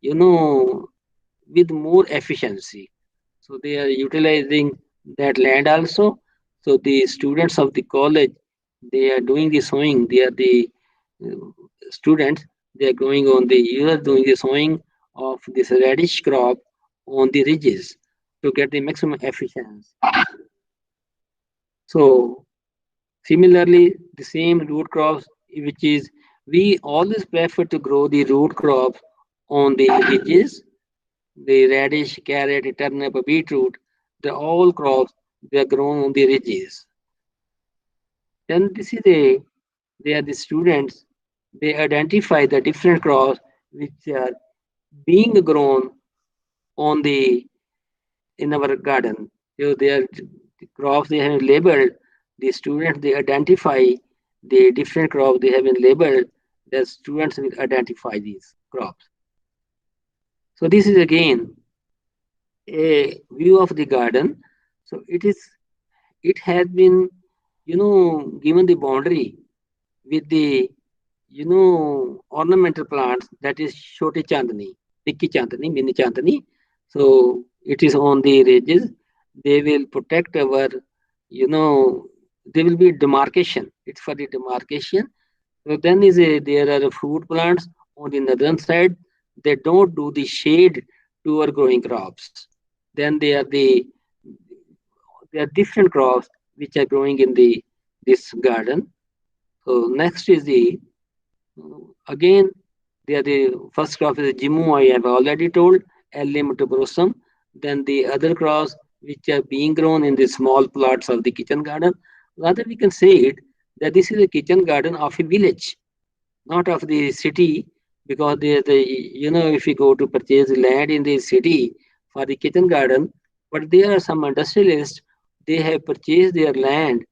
you know, with more efficiency. So they are utilizing that land also. So the students of the college, they are doing the sowing. They are the uh, students. They are going on the you are doing the sowing of this radish crop on the ridges to get the maximum efficiency. So similarly, the same root crops, which is we always prefer to grow the root crops on the ridges, the radish, carrot, turnip, beetroot, the all crops they are grown on the ridges. Then this is they are the students. They identify the different crops which are being grown on the in our garden. So they are the crops they have labeled. The students they identify the different crops they have been labeled. The students will identify these crops. So this is again a view of the garden. So it has been given the boundary with the ornamental plants, that is Shoti Chandani, Nikki Chandani, Mini Chandani. So it is on the ridges. They will protect our, there will be demarcation. It's for the demarcation. So then there are fruit plants on the northern side. They don't do the shade to our growing crops. Then there are different crops which are growing in the this garden. So next is the again they are the first crop is Jimu, I have already told, Allium tuberosum. Then the other crops which are being grown in the small plots of the kitchen garden. Rather we can say it that this is a kitchen garden of a village, not of the city, because if you go to purchase land in the city for the kitchen garden, but there are some industrialists, they have purchased their land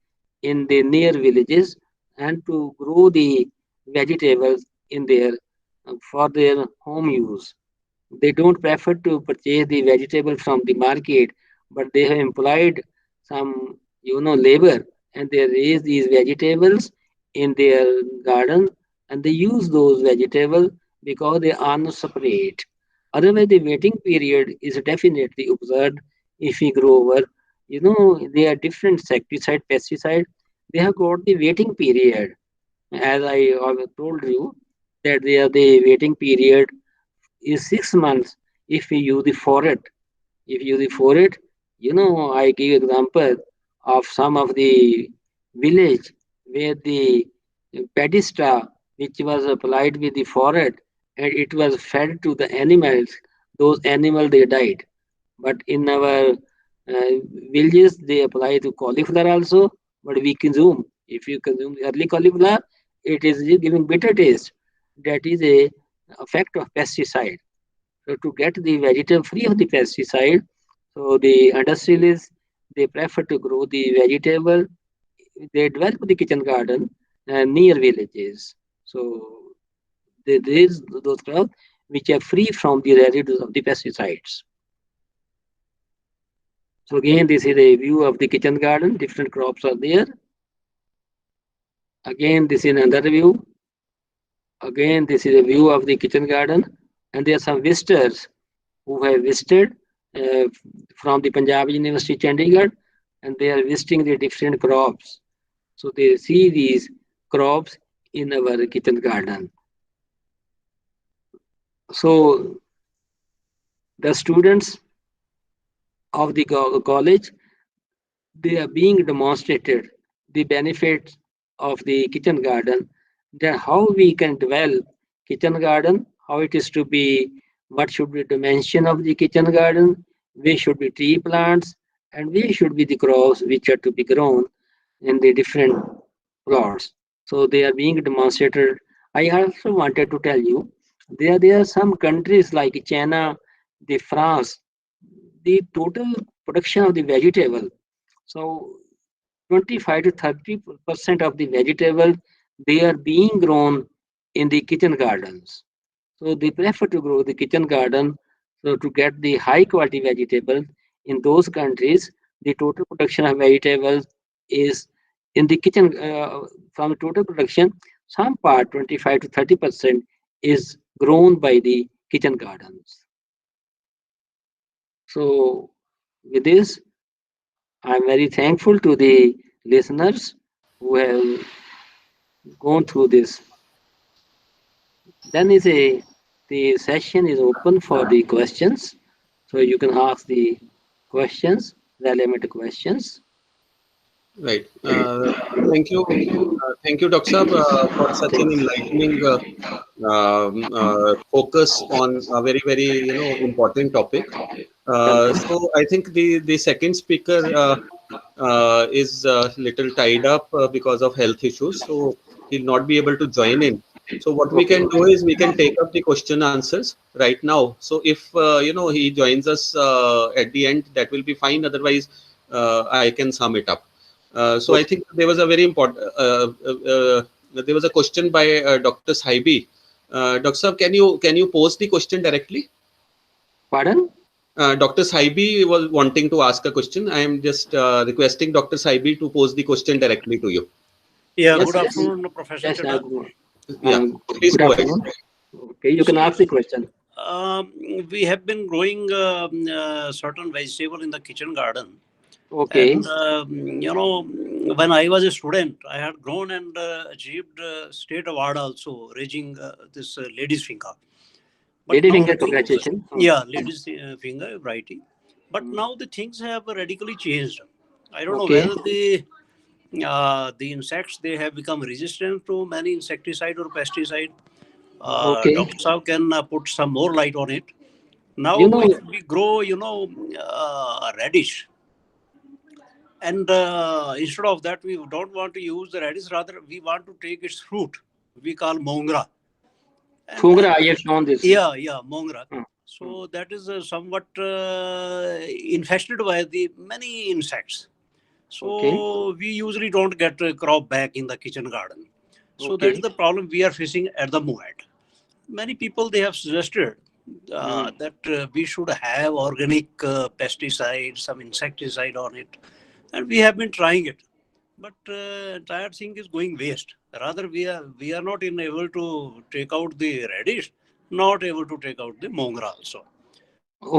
in the near villages and to grow the vegetables in their for their home use. They don't prefer to purchase the vegetable from the market, but they have employed some labor, and they raise these vegetables in their garden, and they use those vegetables because they are not separate. Otherwise the waiting period is definitely observed. If we grow over, they are different insecticide, pesticide, they have got the waiting period. As I have told you that they are the waiting period is 6 months if we use the forage. If you use the forage, I give example of some of the village where the paddy straw, which was applied with the forehead, and it was fed to the animals. Those animals they died. But in our villages, they apply to cauliflower also. But we consume. If you consume early cauliflower, it is giving bitter taste. That is a effect of pesticide. So to get the vegetable free of the pesticide, so the industrialists they prefer to grow the vegetable. They develop the kitchen garden near villages. So there is those crops which are free from the residues of the pesticides. So again, this is a view of the kitchen garden. Different crops are there. Again, this is another view. Again, this is a view of the kitchen garden. And there are some visitors who have visited uh, from the Punjab University, Chandigarh, and they are visiting the different crops. So they see these crops in our kitchen garden. So the students of the college, they are being demonstrated the benefits of the kitchen garden, then how we can develop kitchen garden, how it is to be, what should be dimension of the kitchen garden, where should be tree plants, and where should be the crops which are to be grown in the different plots. So they are being demonstrated. I also wanted to tell you, there are some countries like China, the France, the total production of the vegetable. So 25 to 30% of the vegetable they are being grown in the kitchen gardens. So they prefer to grow the kitchen garden. So to get the high quality vegetable in those countries, the total production of vegetables is in the kitchen from the total production, some part 25 to 30% is grown by the kitchen gardens. So with this, I'm very thankful to the listeners who have gone through this. Then is a the session is open for the questions, so you can ask the questions, relevant questions. Right. Thank you, Dr. Saab, for such an enlightening focus on a very, very, important topic. Welcome. So I think the second speaker is little tied up because of health issues, so he'll not be able to join in. So what we Okay. can do is we can take up the question answers right now. So if he joins us at the end, that will be fine. Otherwise, I can sum it up. So I Okay. think there was a very important. There was a question by Dr. Saibi. Dr. Saab, can you pose the question directly? Pardon? Dr. Saibi was wanting to ask a question. I am just requesting Dr. Saibi to pose the question directly to you. Yeah, Yes, good yes, afternoon, Professor yes. Chada. Yeah, please Good go ahead. afternoon. Okay, you can ask See, the question. we have been growing certain vegetable in the kitchen garden. Okay. And, when I was a student, I had grown and achieved state award also, raising this lady's finger. But Lady now finger, the things, congratulations. yeah, ladies' finger variety. But Mm. now the things have radically changed. I don't know Okay. whether the insects they have become resistant to many insecticide or pesticide. Okay. Dr. Saab can put some more light on it. You Now, know, if we grow, radish, and instead of that, we don't want to use the radish. Rather, we want to take its fruit. We call mongra, and Fungra, I have shown this. yeah, mongra. Mm, mm. So that is somewhat infested by the many insects. Okay. So we usually don't get a crop back in the kitchen garden. So that is Okay. the problem we are facing at the moment. Many people they have suggested Mm. that we should have organic pesticides, some insecticide on it, and we have been trying it. But entire thing is going waste. Rather, we are not able to take out the radish, not able to take out the mongra also.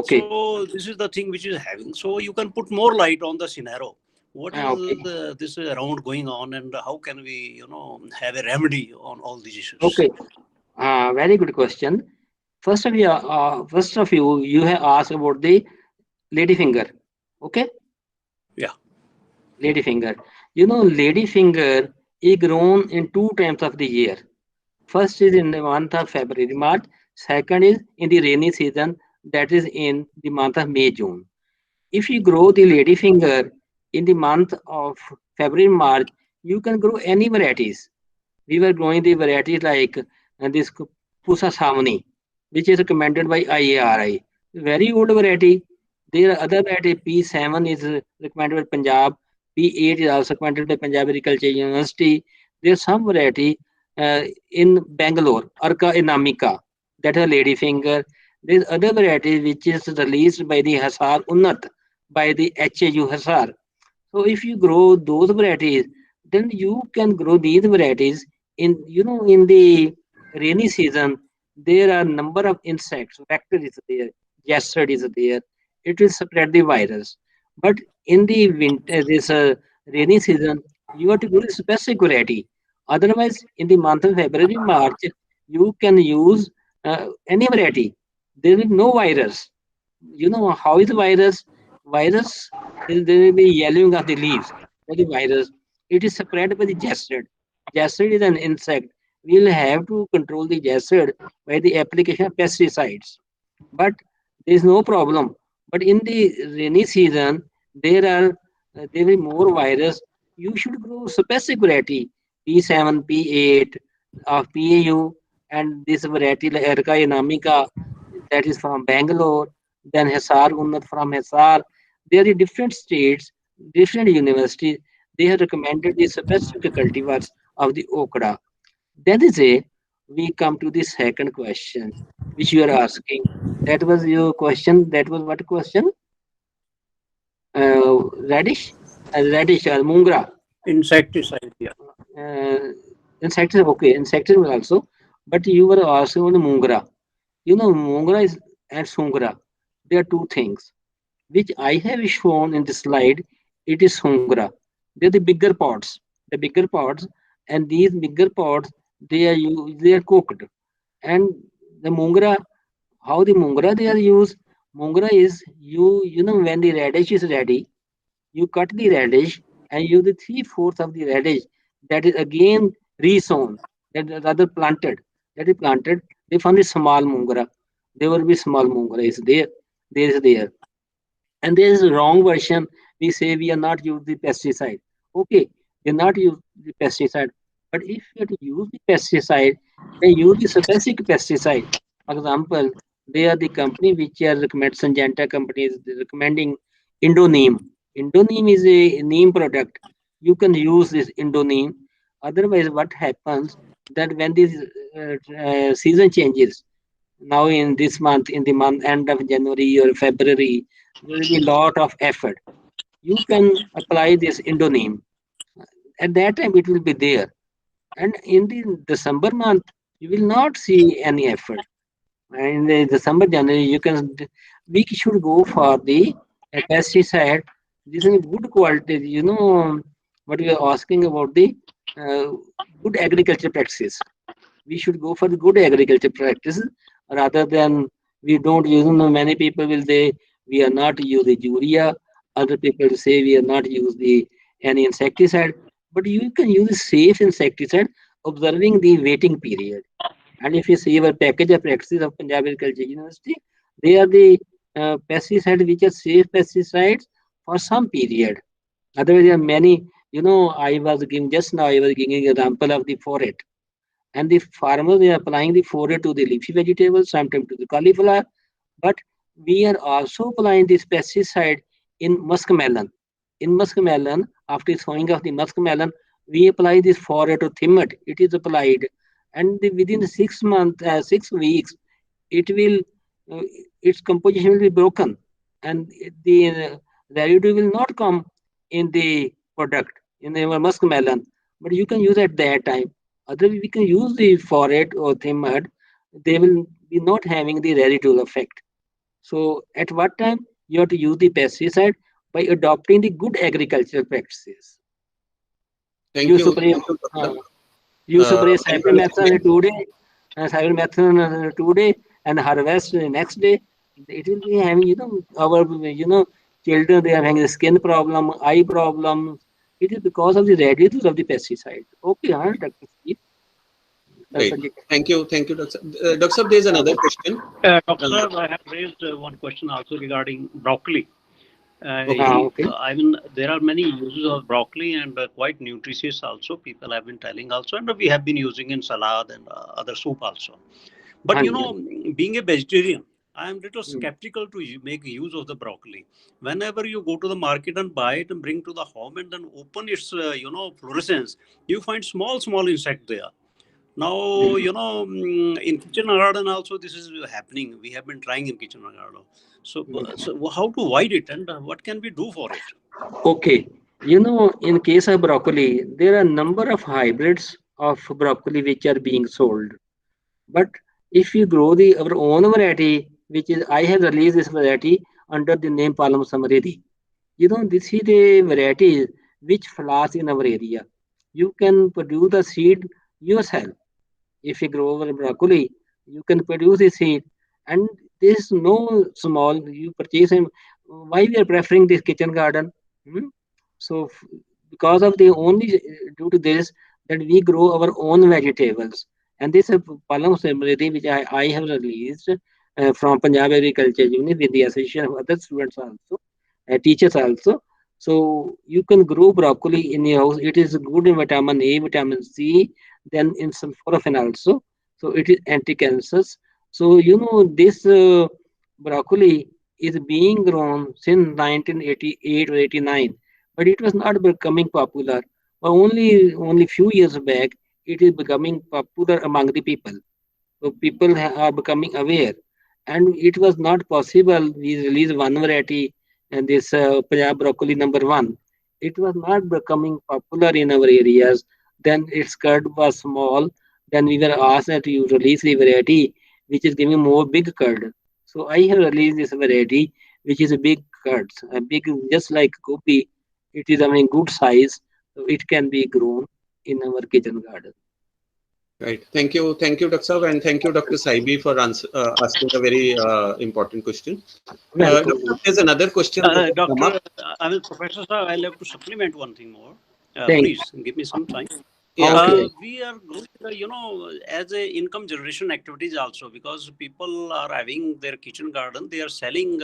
Okay. So this is the thing which is having. So you can put more light on the scenario. What is Okay. this around going on, and how can we, have a remedy on all these issues? Okay. Very good question. First of you, you have asked about the lady finger. Okay, Yeah. ladyfinger. You know, ladyfinger is grown in two times of the year. First is in the month of February, March. Second is in the rainy season, that is in the month of May, June. If you grow the ladyfinger in the month of February, March, you can grow any varieties. We were growing the varieties like this Pusa Samani, which is recommended by IARI. Very old variety. There are other variety. P7 is recommended by Punjab. P8 is also recommended by Punjab Agriculture University. There's some variety in Bangalore, Arca inamica, that is a ladyfinger. There's other variety which is released by the Hasar Unnat, by the HAU Hasar. So if you grow those varieties, then you can grow these varieties in, in the rainy season. There are number of insects, vector is there, gastrid is there. It will spread the virus. But in the winter, this rainy season, you have to grow a specific variety. Otherwise, in the month of February, March, you can use any variety. There is no virus. You know how is virus? Virus is there will be yellowing of the leaves. That is virus. It is spread by the gastrid. Gastrid is an insect. We will have to control the gastrid by the application of pesticides. But there is no problem. But in the rainy season, there will be more virus. You should grow specific variety P7, P8 of PAU, and this variety like Erica inamica, that is from Bangalore, then Hisar Unnat from Hisar. There are different states, different universities. They have recommended the specific cultivars of the okra. That is a, we come to the second question, which you are asking. That was your question. That was what question? Radish? Radish or mungra. Insecticide. Yeah. Uh, insecticide, okay, insecticide also. But you were asking on the mungra. You know, mungra is and sungra. They are two things which I have shown in the slide. It is sungra. They're the bigger pods. The bigger pods, and these bigger pods, they are cooked. And the mungra, how the mungra they are used? Mungra is you know when the radish is ready, you cut the radish and use the three-fourths of the radish that is again resown, that is rather planted. That is planted. They found a small mungra. There will be small mungra is there. There is there. And there is a wrong version. We say we are not use the pesticide. Okay, we are not use the pesticide. But if you have to use the pesticide, then use the specific pesticide. For example, they are the company which are recommend Syngenta companies recommending Indoneem. Indoneem is a neem product. You can use this Indoneem. Otherwise, what happens that when this season changes, now in this month, in the month end of January or February, there will be a lot of effort. You can apply this Indoneem. At that time, it will be there. And in the December month, you will not see any effort. And in the December, January, we should go for the pesticide. This is good quality. You know what we are asking about the uh, good agriculture practices. We should go for the good agriculture practices rather than we don't use. You know, many people will say we are not use the urea. Other people say we are not use the any insecticide. But you can use safe insecticide observing the waiting period. And if you see our package of practices of Punjab Agriculture University, they are the pesticides which are safe pesticides for some period. Otherwise, there are many. You know, I was giving just now. I was giving an example of the forage, and the farmers they are applying the foliar to the leafy vegetables, sometimes to the cauliflower, but we are also applying this pesticide in muskmelon. In muskmelon, after sowing of the muskmelon, we apply this foliar to thimet. It is applied, and within 6 months, 6 weeks, it will uh, its composition will be broken, and the residue will not come in the product in the muskmelon. But you can use at that time. Otherwise, we can use the forate or thimet. They will be not having the residual effect. So, at what time you have to use the pesticide by adopting the good agricultural practices. Thank You you. spray, Thank you, uh, Dr. you spray Thank you. cypermethrin today, cypermethrin today, and harvest the next day. It will be having our children, they are having a skin problem, eye problem. It is because of the residues of the pesticide. Okay, Dr. Steve. Right. Thank you. Thank you, Dr. Dr. Saab, there's another question. Doctor, I have raised one question also regarding broccoli. Okay. Okay. I mean, there are many uses of broccoli and quite nutritious also. People have been telling also, and we have been using in salad and other soup also. But you know, being a vegetarian, I am little skeptical to make use of the broccoli. Whenever you go to the market and buy it and bring to the home and then open its, fluorescence, you find small insect there. Now, in kitchen garden also this is happening. We have been trying in kitchen garden. So how to avoid it and what can we do for it? Okay. In case of broccoli, there are a number of hybrids of broccoli which are being sold. But if you grow our own variety, which is I have released this variety under the name Palam Samaredi. This is the variety which flowers in our area. You can produce the seed yourself. If you grow over broccoli, you can produce the seed, and there is no small. You purchase them. Why we are preferring this kitchen garden? Hmm? So, because of the only due to this that we grow our own vegetables, and this is Palam Samriddhi which I have released from Punjab Agriculture Unit with the association of other students also, teachers also. So you can grow broccoli in your house. It is good in vitamin A, vitamin C, then in some sulforaphane also. So it is anti-cancers. So this broccoli is being grown since 1988 or 89, but it was not becoming popular. But only few years back, it is becoming popular among the people. So people are becoming aware, and it was not possible. We released one variety, and this Punjab broccoli number one. It was not becoming popular in our areas. Then its curd was small. Then we were asked that you release the variety which is giving more big curd. So I have released this variety which is a big curd, a big just like gobi. It is good size, so it can be grown in our kitchen garden. Right. Thank you, Dr. Saab, and thank you, Dr. Saibi, for asking a very important question. Dr. Welcome. Saab, there's another question that has come up. Doctor, I mean, Professor sir, I'll have to supplement one thing more. Thank Please give me some time. Yeah. Okay. We are growing, as a income generation activities also because people are having their kitchen garden. They are selling,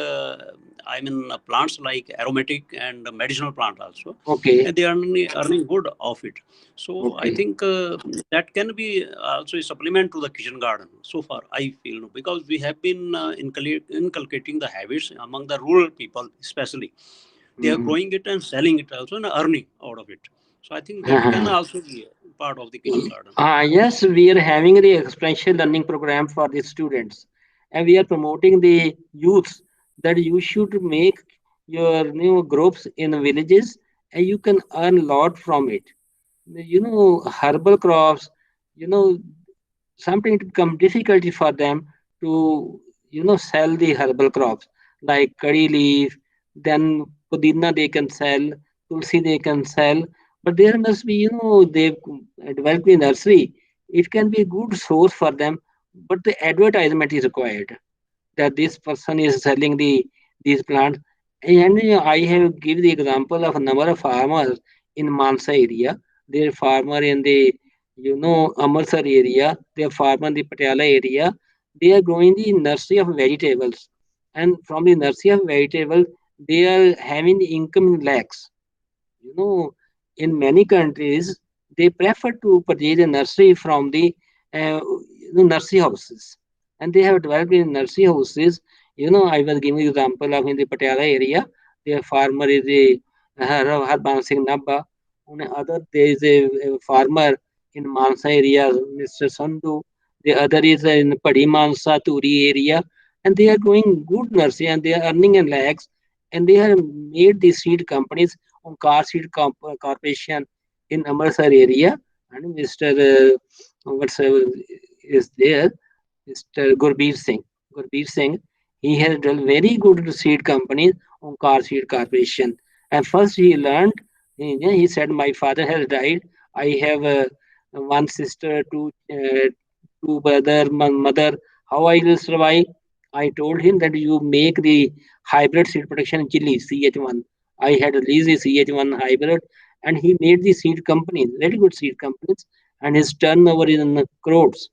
plants like aromatic and medicinal plant also, Okay. and they are earning good of it. So I Okay. think that can be also a supplement to the kitchen garden. So far, I feel because we have been inculcating the habits among the rural people, especially. They are growing it and selling it also and earning out of it. So I think that can also be a part of the kitchen garden. Yes, we are having the experiential learning program for the students, and we are promoting the youths that you should make your new groups in villages, and you can earn a lot from it. Herbal crops. You know, Sometimes it become difficult for them to sell the herbal crops like curry leaf, then pudina they can sell, tulsi they can sell, but there must be they've developed a nursery. It can be a good source for them, but the advertisement is required that this person is selling these plants. And I have give the example of a number of farmers in Mansa area. They're farmer in the Amritsar area. They're farmer in the Patiala area. They are growing the nursery of vegetables, and from the nursery of vegetables, they are having the income in lakhs. You know, in many countries, they prefer to purchase a nursery from the nursery houses, and they have developed in nursery houses. I was giving example of in the Patiala area, their farmer is a Harbhan Singh Nabba. On the other, there is a farmer in Mansa area, Mr. Sandhu. The other is in Padi Mansa, Turi area, and they are growing good nursery and they are earning in lakhs, and they have made the seed companies on Car Seed Corporation in Amritsar area, and Mr. What's is there, Mr. Gurbir Singh. Gurbir Singh, he has done very good seed companies on Car Seed Corporation. And first he learned, he said, my father has died. I have one sister, two brother, one mother. How I will survive? I told him that you make the hybrid seed production in Chile, CH1. I had released the CH1 hybrid, and he made the seed companies, very good seed companies, and his turnover is in the crores.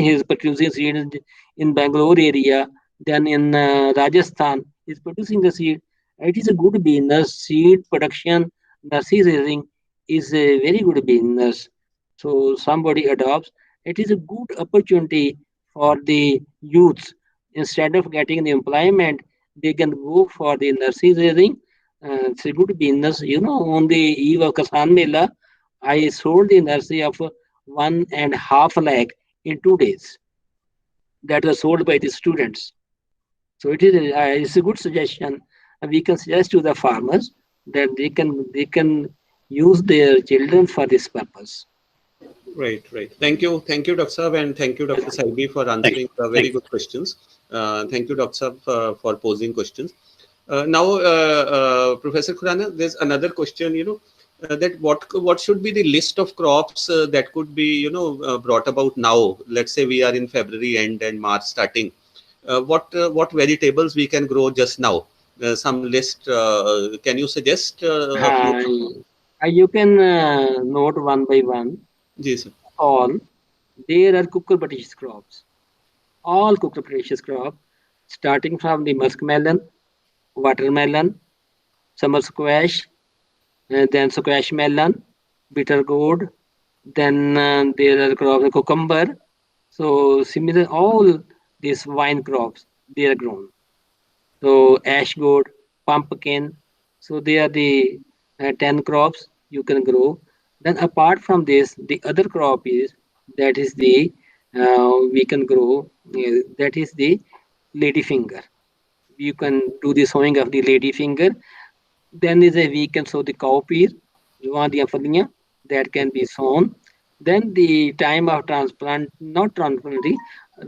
He is producing seed in Bangalore area, then in Rajasthan, he's producing the seed. It is a good business. Seed production, nursery raising is a very good business. So somebody adopts. It is a good opportunity for the youths. Instead of getting the employment, they can go for the nursery raising. It's a good business. On the eve of Kasan Mela, I sold the nursery of 1.5 lakh in 2 days that was sold by the students. So it's a good suggestion. We can suggest to the farmers that they can use their children for this purpose. Right, right. Thank you, Dr. Saab, and thank you, Dr. Saibi, for Thank answering you. very Thank you. good questions. Thank you, Dr. Saab, for posing questions. Now, Professor Khurana, there's another question. That what should be the list of crops that could be brought about now? Let's say we are in February end and March starting. What vegetables we can grow just now? Some list. Can you suggest a few? Uh, you can note one by one. Yes, sir. All there are cucurbitaceous crops. All cucurbitaceous crops, starting from the muskmelon, watermelon, summer squash, then squash melon, bitter gourd. Then there are crops cucumber. So similar, all these vine crops they are grown. So ash gourd, pumpkin. So they are the 10 crops you can grow. Then apart from this, the other crop is that is the we can grow. That is the lady finger. You can do the sowing of the lady finger. Then is a we can sow the cowpea, jwan ਦੀਆਂ ਫਲੀਆਂ, that can be sown. Then the time of transplant, not transplanting,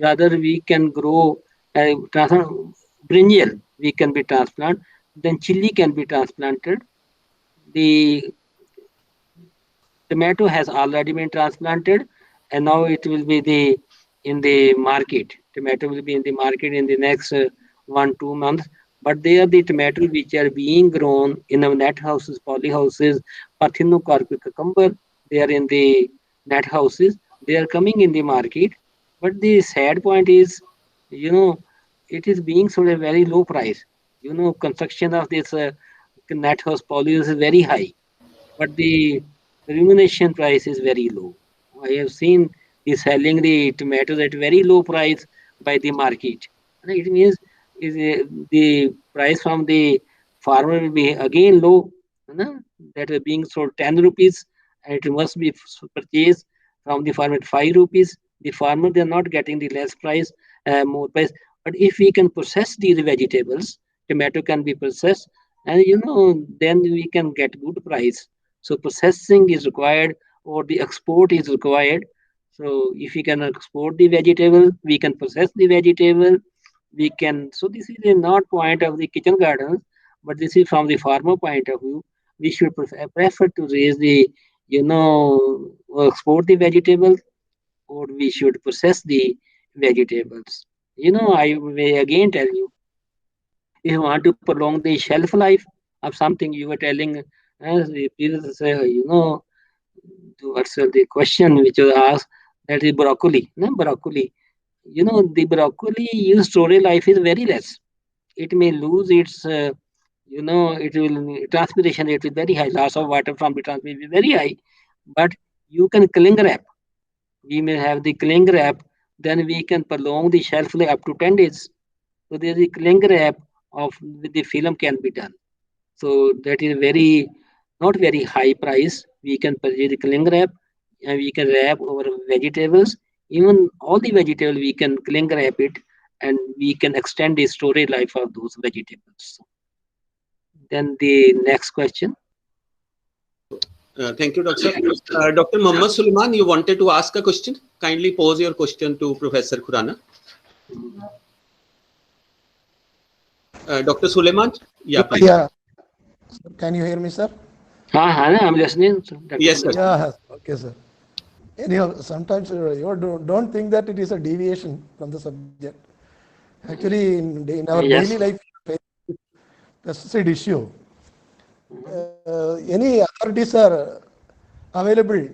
rather we can grow brinjal, we can be transplant. Then chili can be transplanted. The tomato has already been transplanted, and now it will be the in the market. Tomato will be in the market in the next 1-2 months. But they are the tomato which are being grown in our net houses, poly houses, Parthenocarpus cucumber. They are in the net houses. They are coming in the market. But the sad point is, you know, it is being sold at a very low price. Construction of this net house poly is very high, but the remuneration price is very low. I have seen is selling the tomatoes at very low price by the market. And it means the price from the farmer will be again low. That is being sold 10 rupees, and it must be purchased from the farmer at 5 rupees. The farmer they are not getting the less price, more price. But if we can process these vegetables, tomato can be processed, and then we can get good price. So processing is required, or the export is required. So if we can export the vegetable, we can process the vegetable. We can. So this is a not point of the kitchen gardens, but this is from the farmer point of view. We should prefer to raise the, export the vegetables, or we should process the vegetables. I may again tell you, if you want to prolong the shelf life of something, you were telling the previous, towards the question which was asked, that is broccoli. No, broccoli. The broccoli use storage life is very less. It may lose its, it will transpiration rate is very high. Loss of water from the transpiration is very high. But you can cling wrap. We may have the cling wrap. Then we can prolong the shelf life up to 10 days. So there is a cling wrap of the film can be done. So that is very not very high price. We can purchase the cling wrap, and we can wrap our vegetables. Even all the vegetable we can cling wrap it, and we can extend the storage life of those vegetables. Then the next question. Thank you, Dr. Dr. Muhammad Suleiman, you wanted to ask a question? Kindly pose your question to Professor Khurana. Dr. Suleiman? Yeah, please. Yeah. Can you hear me, sir? I'm listening. Yes, sir. Yeah. Okay, sir. Anyhow, sometimes you don't think that it is a deviation from the subject. Actually, in our Yes. daily life, pesticide issue, any authorities are available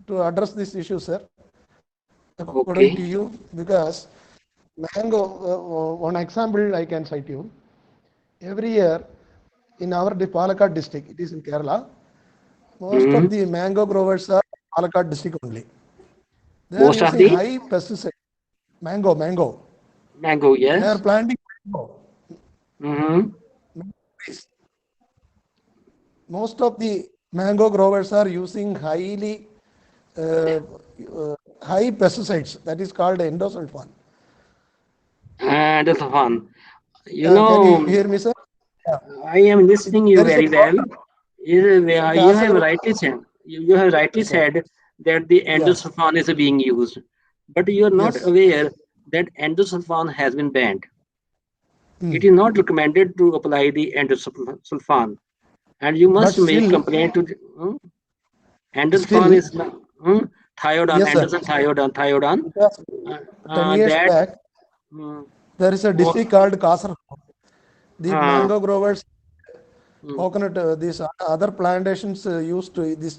to address this issue, sir, according to Okay. you? Because mango, one example I can cite you. Every year in our Palakkad district, it is in Kerala, most Hmm. of the mango growers are Palakkad district only. They are Most of using the high pesticide. Mango. mango, They are yes. planting mango. Hmm. Trees. Most of the mango growers are using uh, high pesticides. That is called endosulfan. And that's fun. You Can you know, hear me, sir? Yeah. I am listening you There is a very well. You have Kasaragod. rightly said. You have rightly Yes, sir. said that the Yes. endosulfan is being used, but you are not Yes. aware that endosulfan has been banned. It Hmm. is not recommended to apply the endosulfan, and you But must make still, complaint to the, endosulfan still, is thiodon, yes, sir. endosulfan thiodon. Because Uh, 10 years that back, mm, there is a mo- district called Kasaragod. The uh, mango growers, mm, coconut, these other plantations used to this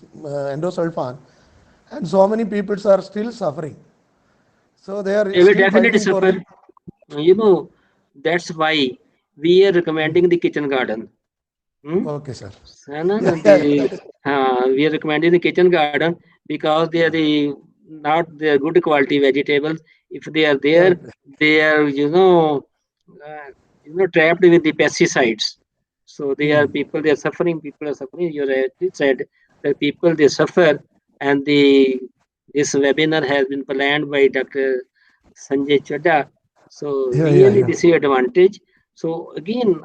endosulfan, and so many people are still suffering. So they are they will still definitely fighting for suffer. the. You know, that's why we are recommending the kitchen garden. Hmm? Okay, sir. है ना? Yeah, yeah, that is We are recommending the kitchen garden because they are not the good quality vegetables. If they are yeah, there, they are trapped with the pesticides. So they are hmm. people. They are suffering. People are suffering. You rightly said that people they suffer, and the this webinar has been planned by Dr. Sanjay Chadha. So Yeah, yeah, really, yeah. this is advantage. So again,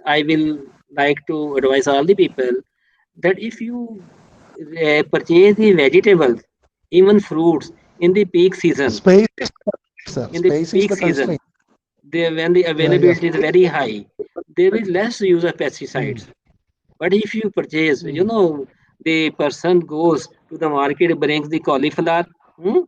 I will like to advise all the people that if you purchase the vegetables, even fruits in the peak season, Space is the constraint, sir. in the Space is peak the season, constraint. when the Yeah, yeah. availability is very high, there is less use of pesticides. But if you purchase, Hmm. the person goes to the market, brings the cauliflower. Hmm,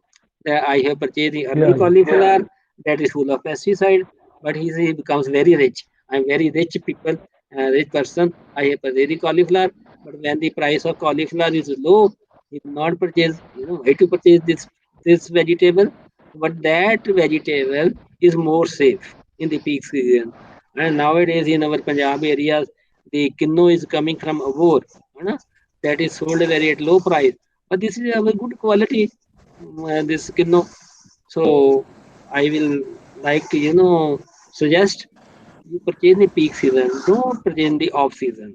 that I have purchased the Yeah, early yeah. cauliflower that is full of pesticide, but he becomes very rich. I'm very rich people, rich person. I have purchased the cauliflower, but when the price of cauliflower is low, he will not purchase. Why to purchase this vegetable? But that vegetable is more safe in the peak season. And nowadays in our Punjab areas, the kinno is coming from Abor, है that is sold very at low price. But this is a very good quality, this kinno. So I will like to, suggest you purchase in the peak season. Don't purchase in the off season.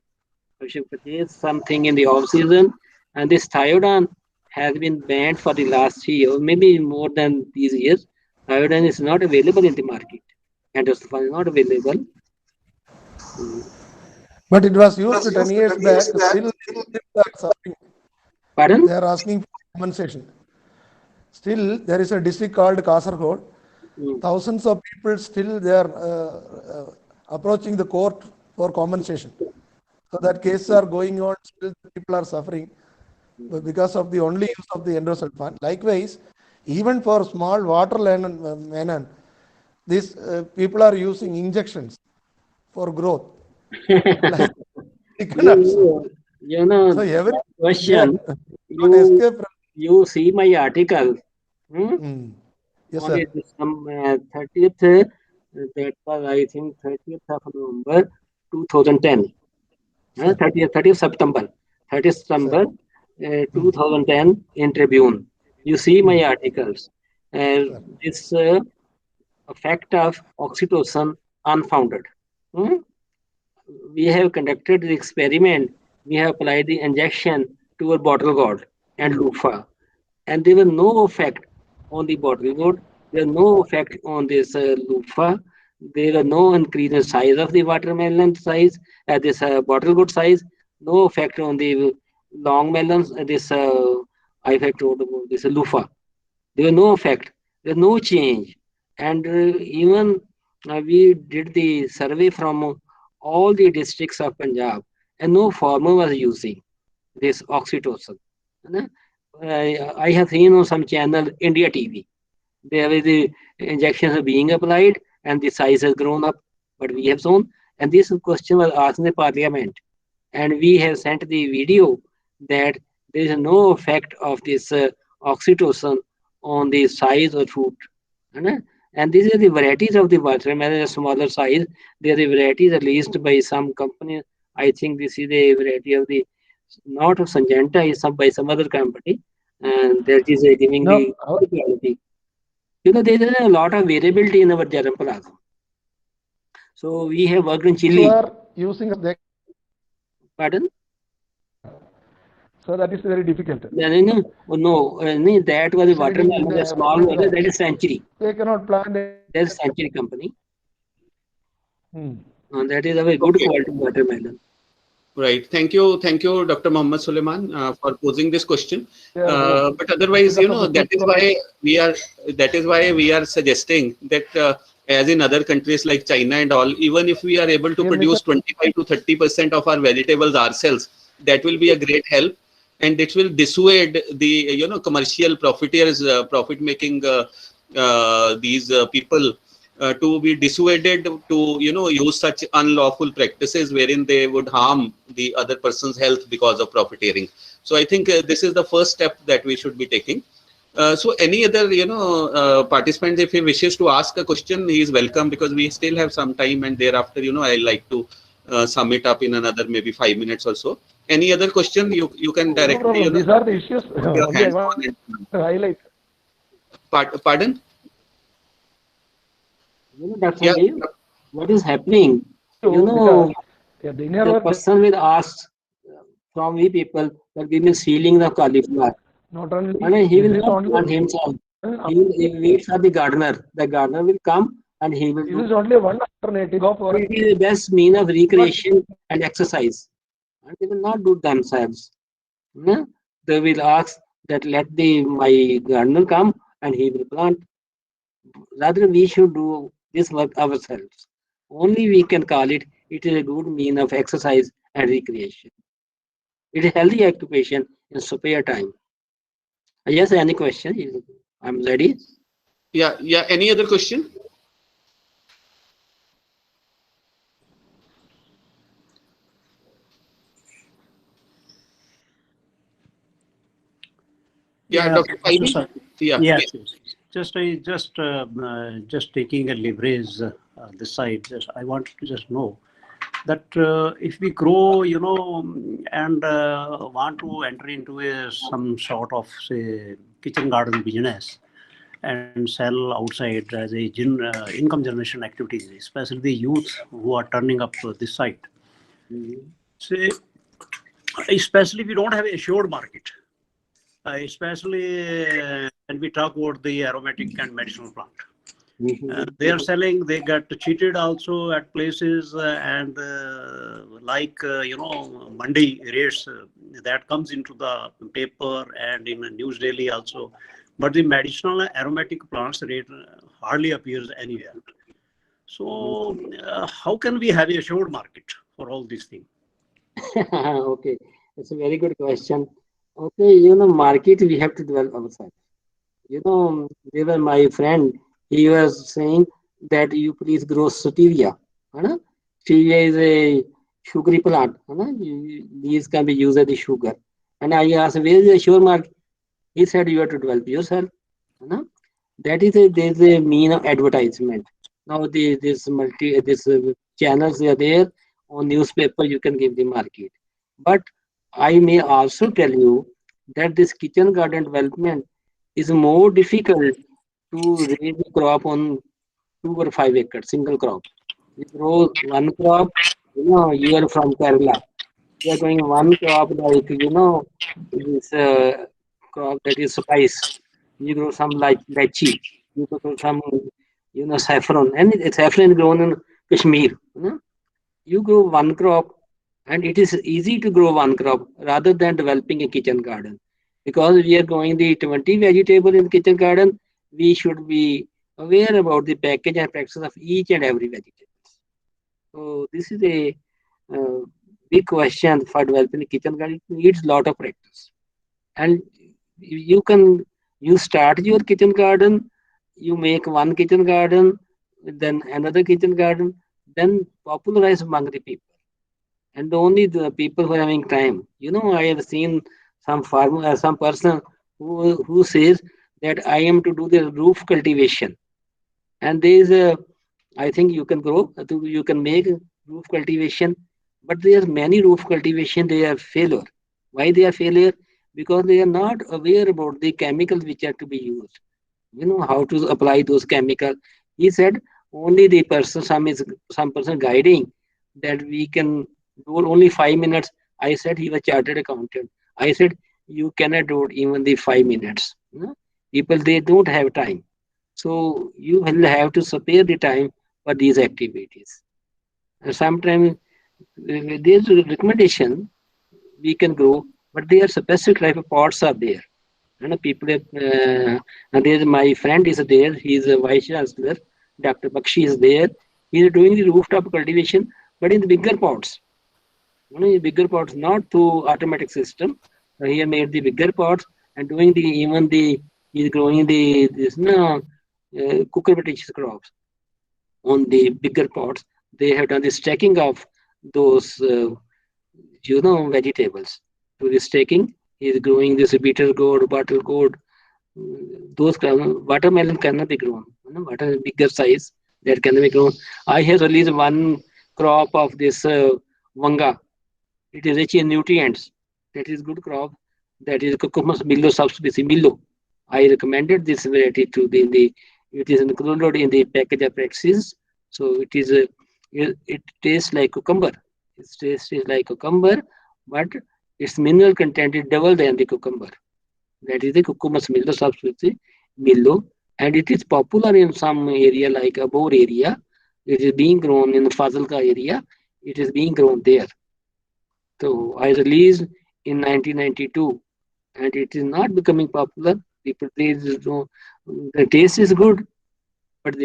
You should purchase something in the off season. And this thiodon has been banned for the last year, maybe more than these years. Thiodon is not available in the market. And is not available. Mm. But it was used 10 years back. Still, they are suffering. Pardon? They are asking for compensation. Still, there is a district called Kasargod. Mm. Thousands of people still they are approaching the court for compensation. So that cases are going on. Still, people are suffering because of the only use of the endosulfan. Likewise, even for small water melon, these people are using injections for growth, like chicken also. You, So every that they are question, not you escape from. you see my article Hmm. Yes, on the sir. 30th, that was I think 30th of November 2010, Sir. 30th September, 30th Sir. September Hmm. 2010 in Tribune. You see Hmm. my articles. Sir. This effect of oxytocin unfounded. Hmm? We have conducted the experiment. We have applied the injection to a bottle gourd and loofah, and there was no effect on the bottle gourd. There was no effect on this loofah. There was no increase in size of the watermelon size, this bottle gourd size. No effect on the long melons. This effect on this loofah. There was no effect. There was no change. And even we did the survey from all the districts of Punjab, and no farmer was using this oxytocin. है ना? I have seen on some channel, India TV, there is the injections are being applied, and the size has grown up, but we have shown, and this question was asked in the parliament, and we have sent the video that there is no effect of this oxytocin on the size of fruit. है And these are the varieties of the watermelon, a smaller size. They are the varieties released by some company. I think this is the variety of the, not of Syngenta, is some by some other company, and that is giving Now, the good quality. There is a lot of variability in our germ plasm. So we have worked in also Chile. are using they, Pardon? so that is very difficult. No, that was a Facility in watermelon, the small one, Manila, that is Century. they cannot plant it. That's Century company. Hmm. And that is a very good Okay. quality watermelon. Right. Thank you, Dr. Mohammed Suleiman, for posing this question. Yeah, But otherwise, because of the that is why we are suggesting that, as in other countries like China and all, even if we are able to Yeah, produce 25 to 30% of our vegetables ourselves, that will be a great help, and it will dissuade the commercial profiteers, profit-making these people. To be dissuaded to use such unlawful practices wherein they would harm the other person's health because of profiteering. So I think this is the first step that we should be taking. So any other participant, if he wishes to ask a question, he is welcome, because we still have some time, and thereafter I like to sum it up in another maybe 5 minutes or so. Any other question, you can no directly problem. These are the issues. put your Only I hands want on it. to highlight. Pardon? Dr. Yeah. Sanjeev, what is happening? Because the The inner person will ask from we people that we will sealing the cauliflower. not only And he will this is not only plant himself. He will wait for the gardener. The gardener will come and he will this do. is only one alternative of It is the best mean of recreation and exercise. And they will not do themselves. No? They will ask that let my gardener come and he will plant. Rather, we should do this work ourselves. Only we can call it. It is a good mean of exercise and recreation. It is healthy occupation in spare time. Yes, any question? I'm ready. Yeah. Any other question? Yeah, Dr. Professor Saini? Sir. Yeah. Yes, Please. just taking a leverage this side. I wanted to just know that if we grow, and want to enter into some sort of say kitchen garden business and sell outside as a income generation activities, especially the youth who are turning up this side. Say, especially we don't have a assured market. Especially when we talk about the aromatic and medicinal plant. They are selling, they get cheated also at places, and Mandi rates that comes into the paper and in the news daily also. But the medicinal aromatic plants rate hardly appears anywhere. So how can we have a assured market for all these things? Okay, it's a very good question. Okay, market we have to develop ourselves. There was my friend, he was saying that you please grow stevia. Stevia is a sugary plant. These can be used as the sugar. And I asked, where is the sure market? He said, you have to develop yourself. That is there's a mean of advertisement. Now this channels are there on newspaper. You can give the market, but I may also tell you that this kitchen garden development is more difficult to raise a crop on 2 or 5 acres, single crop. You grow one crop, you are from Kerala. You are going one crop like, this crop that is spice. You grow some like lychee. You grow some, saffron. And saffron grown in Kashmir. You grow one crop, and it is easy to grow one crop rather than developing a kitchen garden. Because we are growing the 20 vegetable in the kitchen garden, we should be aware about the package and practice of each and every vegetable. So this is a uh, big question for developing a kitchen garden. It needs a lot of practice. And you start your kitchen garden, you make one kitchen garden, then another kitchen garden, then popularized among the people. And only the people who are having time. I have seen some farmer, some person who says that I am to do the roof cultivation, and there is a, I think you can grow, you can make roof cultivation, but there are many roof cultivation they are failure. Why they are failure? Because they are not aware about the chemicals which are to be used. How to apply those chemicals. He said only the person, some person guiding that we can do only 5 minutes. I said he was chartered accountant. I said you cannot do it even the 5 minutes. People they don't have time. So you will have to spare the time for these activities. And sometimes there's a recommendation we can grow, but there are specific type of pots are there. People have, and there's my friend is there. He's a vice chancellor. Dr. Bakshi is there. He's doing the rooftop cultivation, but in the bigger pots. Bigger pots, not through automatic system. He made the bigger pots and doing the even the he's growing the this cucurbitacea crops on the bigger pots. They have done the stacking of those vegetables. To the stacking, he's growing this bitter gourd, bottle gourd. Those watermelon cannot be grown. Water bigger size that can be grown. I have released one crop of this vanga. It is rich in nutrients. That is good crop. That is Cucumis Milo subspecies Milo. I recommended this variety to the it is included in the package of practices. So it tastes like cucumber. Its taste is like cucumber, but its mineral content is double than the cucumber. That is the Cucumis Milo subspecies Milo, and it is popular in some area like Abor area. It is being grown in the Fazilka area. It is being grown there. So I released in 1992, and it is not becoming popular. People there is no, the taste is good, but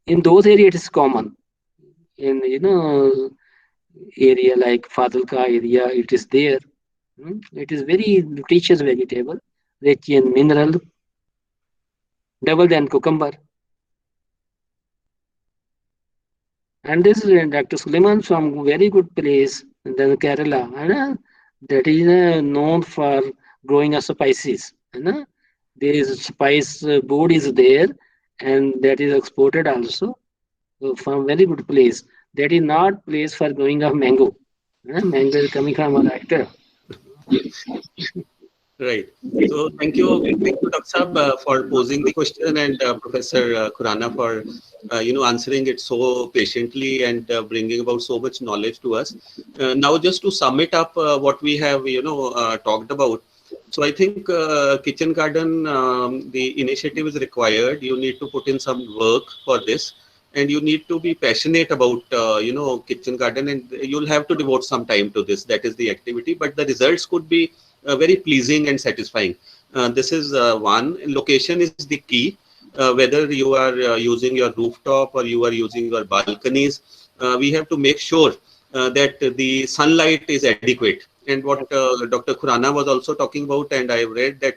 in those areas it is common. In area like Fadalka area, it is there. It is very nutritious vegetable, rich in mineral, double than cucumber. And this is Dr. Suleiman from very good place, then Kerala, that is known for growing of spices. There is spice board is there, and that is exported also from very good place. That is not place for growing of mango. Mango is coming from our actor. Right. So thank you, Dr. Saab, for posing the question, and Professor Khurana for answering it so patiently and bringing about so much knowledge to us. Now, just to sum it up, what we have talked about. So I think kitchen garden, the initiative is required. You need to put in some work for this, and you need to be passionate about kitchen garden, and you'll have to devote some time to this. That is the activity, but the results could be very pleasing and satisfying. This is one. Location is the key. Whether you are using your rooftop or you are using your balconies, we have to make sure that the sunlight is adequate. And what Dr. Khurana was also talking about, and I read that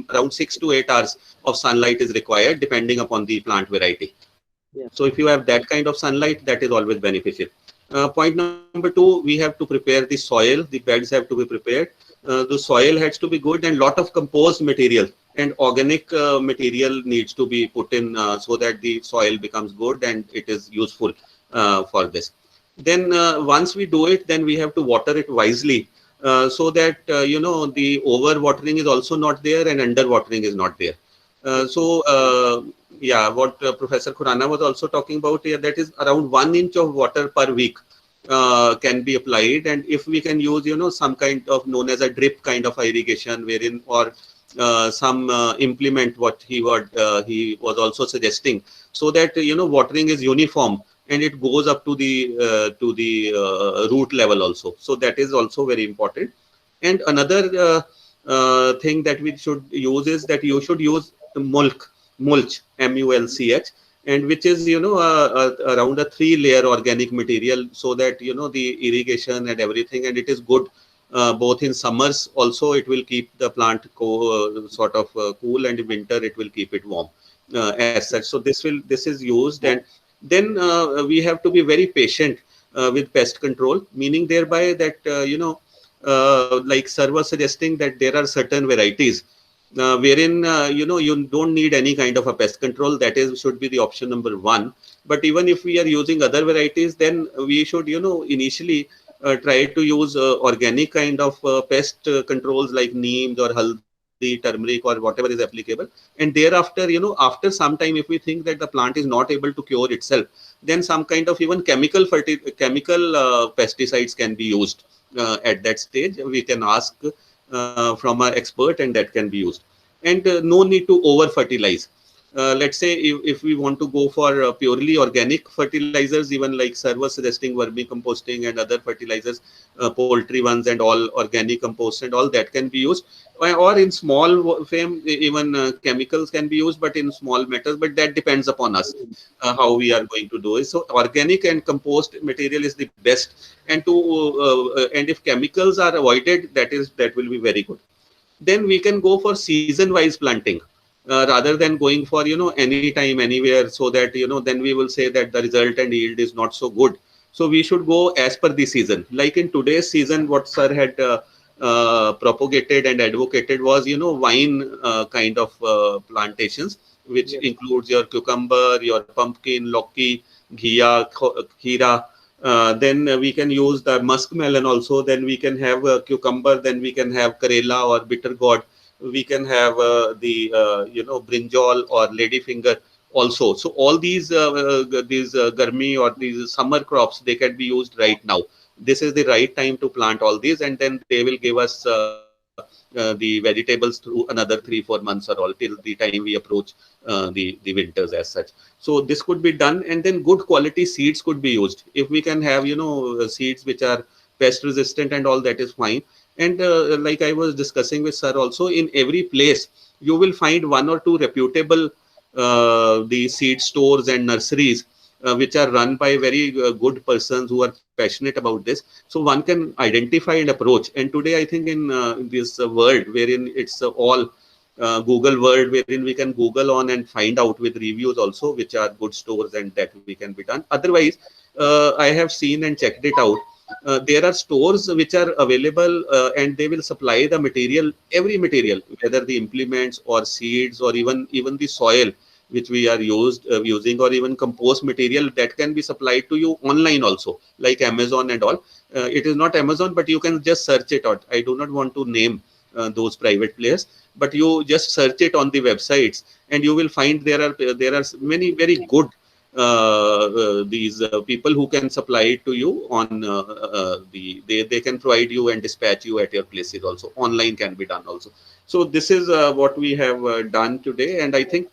around 6 to 8 hours of sunlight is required depending upon the plant variety. Yeah. So if you have that kind of sunlight, that is always beneficial. Point number 2, we have to prepare the soil. The beds have to be prepared. The soil has to be good, and lot of compost material and organic material needs to be put in so that the soil becomes good and it is useful for this. Then once we do it, then we have to water it wisely so that the over watering is also not there and under watering is not there. Yeah, what Professor Khurana was also talking about here, that is around 1 inch of water per week can be applied, and if we can use some kind of known as a drip kind of irrigation, wherein or some implement what he was also suggesting, so that watering is uniform and it goes up to the root level also. So that is also very important. And another thing that we should use is that you should use mulch, mulch, and which is around a 3-layer organic material, so that the irrigation and everything, and it is good both in summers also it will keep the plant sort of cool, and in winter it will keep it warm. as such. So this is used, and then we have to be very patient with pest control, meaning thereby that like sir was suggesting, that there are certain varieties wherein you don't need any kind of a pest control. That is should be the option number one. But even if we are using other varieties, then we should initially try to use organic kind of pest controls like neems or haldi, turmeric, or whatever is applicable. And thereafter, after some time, if we think that the plant is not able to cure itself, then some kind of even chemical pesticides can be used at that stage. We can ask from an expert, and that can be used. And no need to over fertilize. Let's say if we want to go for purely organic fertilizers, even like sir was suggesting vermicomposting and other fertilizers, poultry ones and all, organic compost and all, that can be used. Or in small frame, even chemicals can be used, but in small matters. But that depends upon us how we are going to do it. So organic and compost material is the best. And and if chemicals are avoided, that will be very good. Then we can go for season wise planting rather than going for anytime anywhere, so that then we will say that the result and yield is not so good. So we should go as per the season. Like in today's season, what sir had propagated and advocated was wine kind of plantations, which includes your cucumber, your pumpkin, loki, khira. Then we can use the muskmelon also. Then we can have cucumber. Then we can have karela or bitter gourd. We can have the brinjal or ladyfinger also. So all these garmi or these summer crops, they can be used right now. This is the right time to plant all these, and then they will give us the vegetables through another 3-4 months or all, till the time we approach the winters as such. So this could be done, and then good quality seeds could be used. If we can have seeds which are pest resistant and all, that is fine. And like I was discussing with sir also, in every place you will find one or two reputable the seed stores and nurseries which are run by very good persons who are passionate about this. So one can identify and approach. And today I think in this world wherein it's all Google world, wherein we can Google on and find out with reviews also which are good stores, and that we can be done. Otherwise, I have seen and checked it out. There are stores which are available and they will supply the material, every material, whether the implements or seeds or even the soil which we are using, or even compost material, that can be supplied to you online also, like Amazon and all. It is not Amazon, but you can just search it out. I do not want to name those private players, but you just search it on the websites, and you will find there are many very good these people who can supply it to you on they can provide you and dispatch you at your places also. Online can be done also. So this is what we have done today, and I think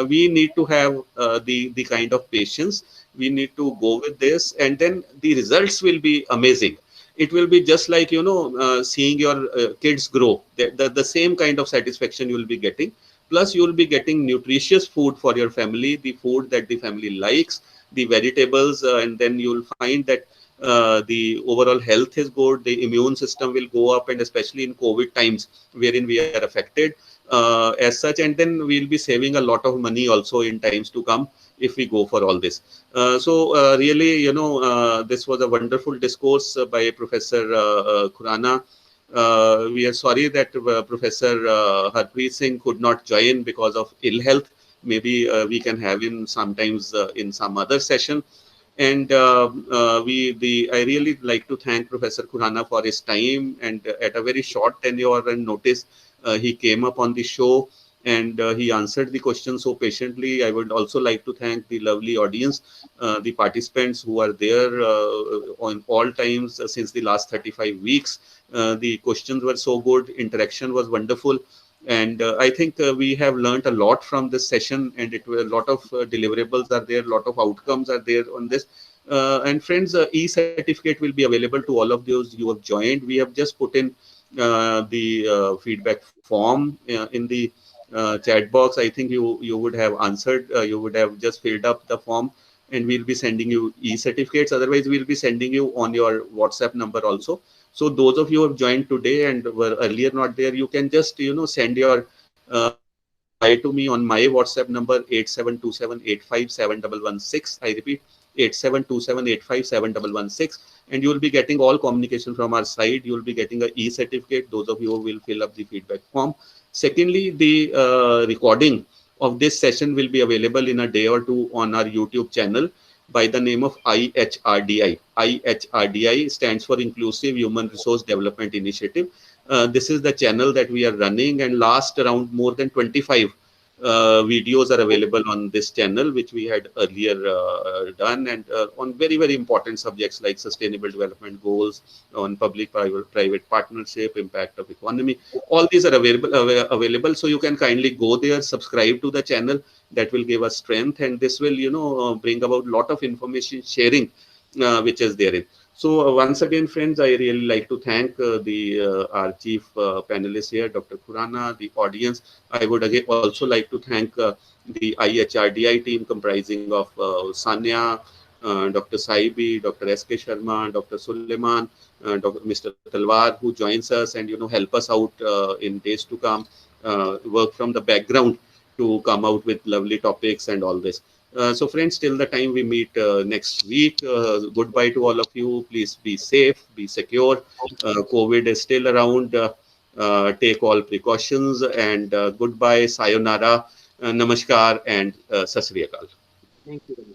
we need to have the kind of patience. We need to go with this, and then the results will be amazing. It will be just like seeing your kids grow. The same kind of satisfaction you will be getting. Plus, you will be getting nutritious food for your family, the food that the family likes, the vegetables, and then you will find that the overall health is good. The immune system will go up, and especially in COVID times, wherein we are affected as such. And then we'll be saving a lot of money also in times to come if we go for all this. So really, this was a wonderful discourse by Professor Khurana. We are sorry that Professor Harpreet Singh could not join because of ill health. Maybe we can have him sometimes in some other session. And I really like to thank Professor Khurana for his time, and at a very short tenure and notice, he came up on the show, and he answered the question so patiently. I would also like to thank the lovely audience, the participants who are there on all times since the last 35 weeks. The questions were so good, interaction was wonderful, and I think we have learned a lot from this session, and it was a lot of deliverables are there, a lot of outcomes are there on this. And friends, e-certificate will be available to all of those you have joined. We have just put in the feedback form in the chat box. I think you would have answered, you would have just filled up the form, and we'll be sending you e-certificates. Otherwise, we'll be sending you on your WhatsApp number also. So those of you who have joined today and were earlier not there, you can just send your reply to me on my WhatsApp number 8727857116. I repeat, 8727857116, and you will be getting all communication from our side. You will be getting a e-certificate, those of you who will fill up the feedback form. Secondly, the recording of this session will be available in a day or two on our YouTube channel by the name of IHRDI. IHRDI stands for Inclusive Human Resource Development Initiative. This is the channel that we are running, and last around more than 25 videos are available on this channel, which we had earlier done, and on very, very important subjects like sustainable development goals, on public-private partnership, impact of economy. All these are available. So you can kindly go there, subscribe to the channel. That will give us strength, and this will, bring about a lot of information sharing, which is therein. So once again, friends, I really like to thank our chief panelist here, Dr. Khurana, the audience. I would again also like to thank the IHRDI team comprising of Sanya, Dr. Saibi, Dr. S.K. Sharma, Dr. Suleiman, Mr. Talwar, who joins us and help us out in days to come, work from the background to come out with lovely topics and all this. So friends, till the time we meet next week, goodbye to all of you. Please be safe, be secure. COVID is still around. Take all precautions, and goodbye, sayonara, namaskar, and sat sri akal. Thank you very much.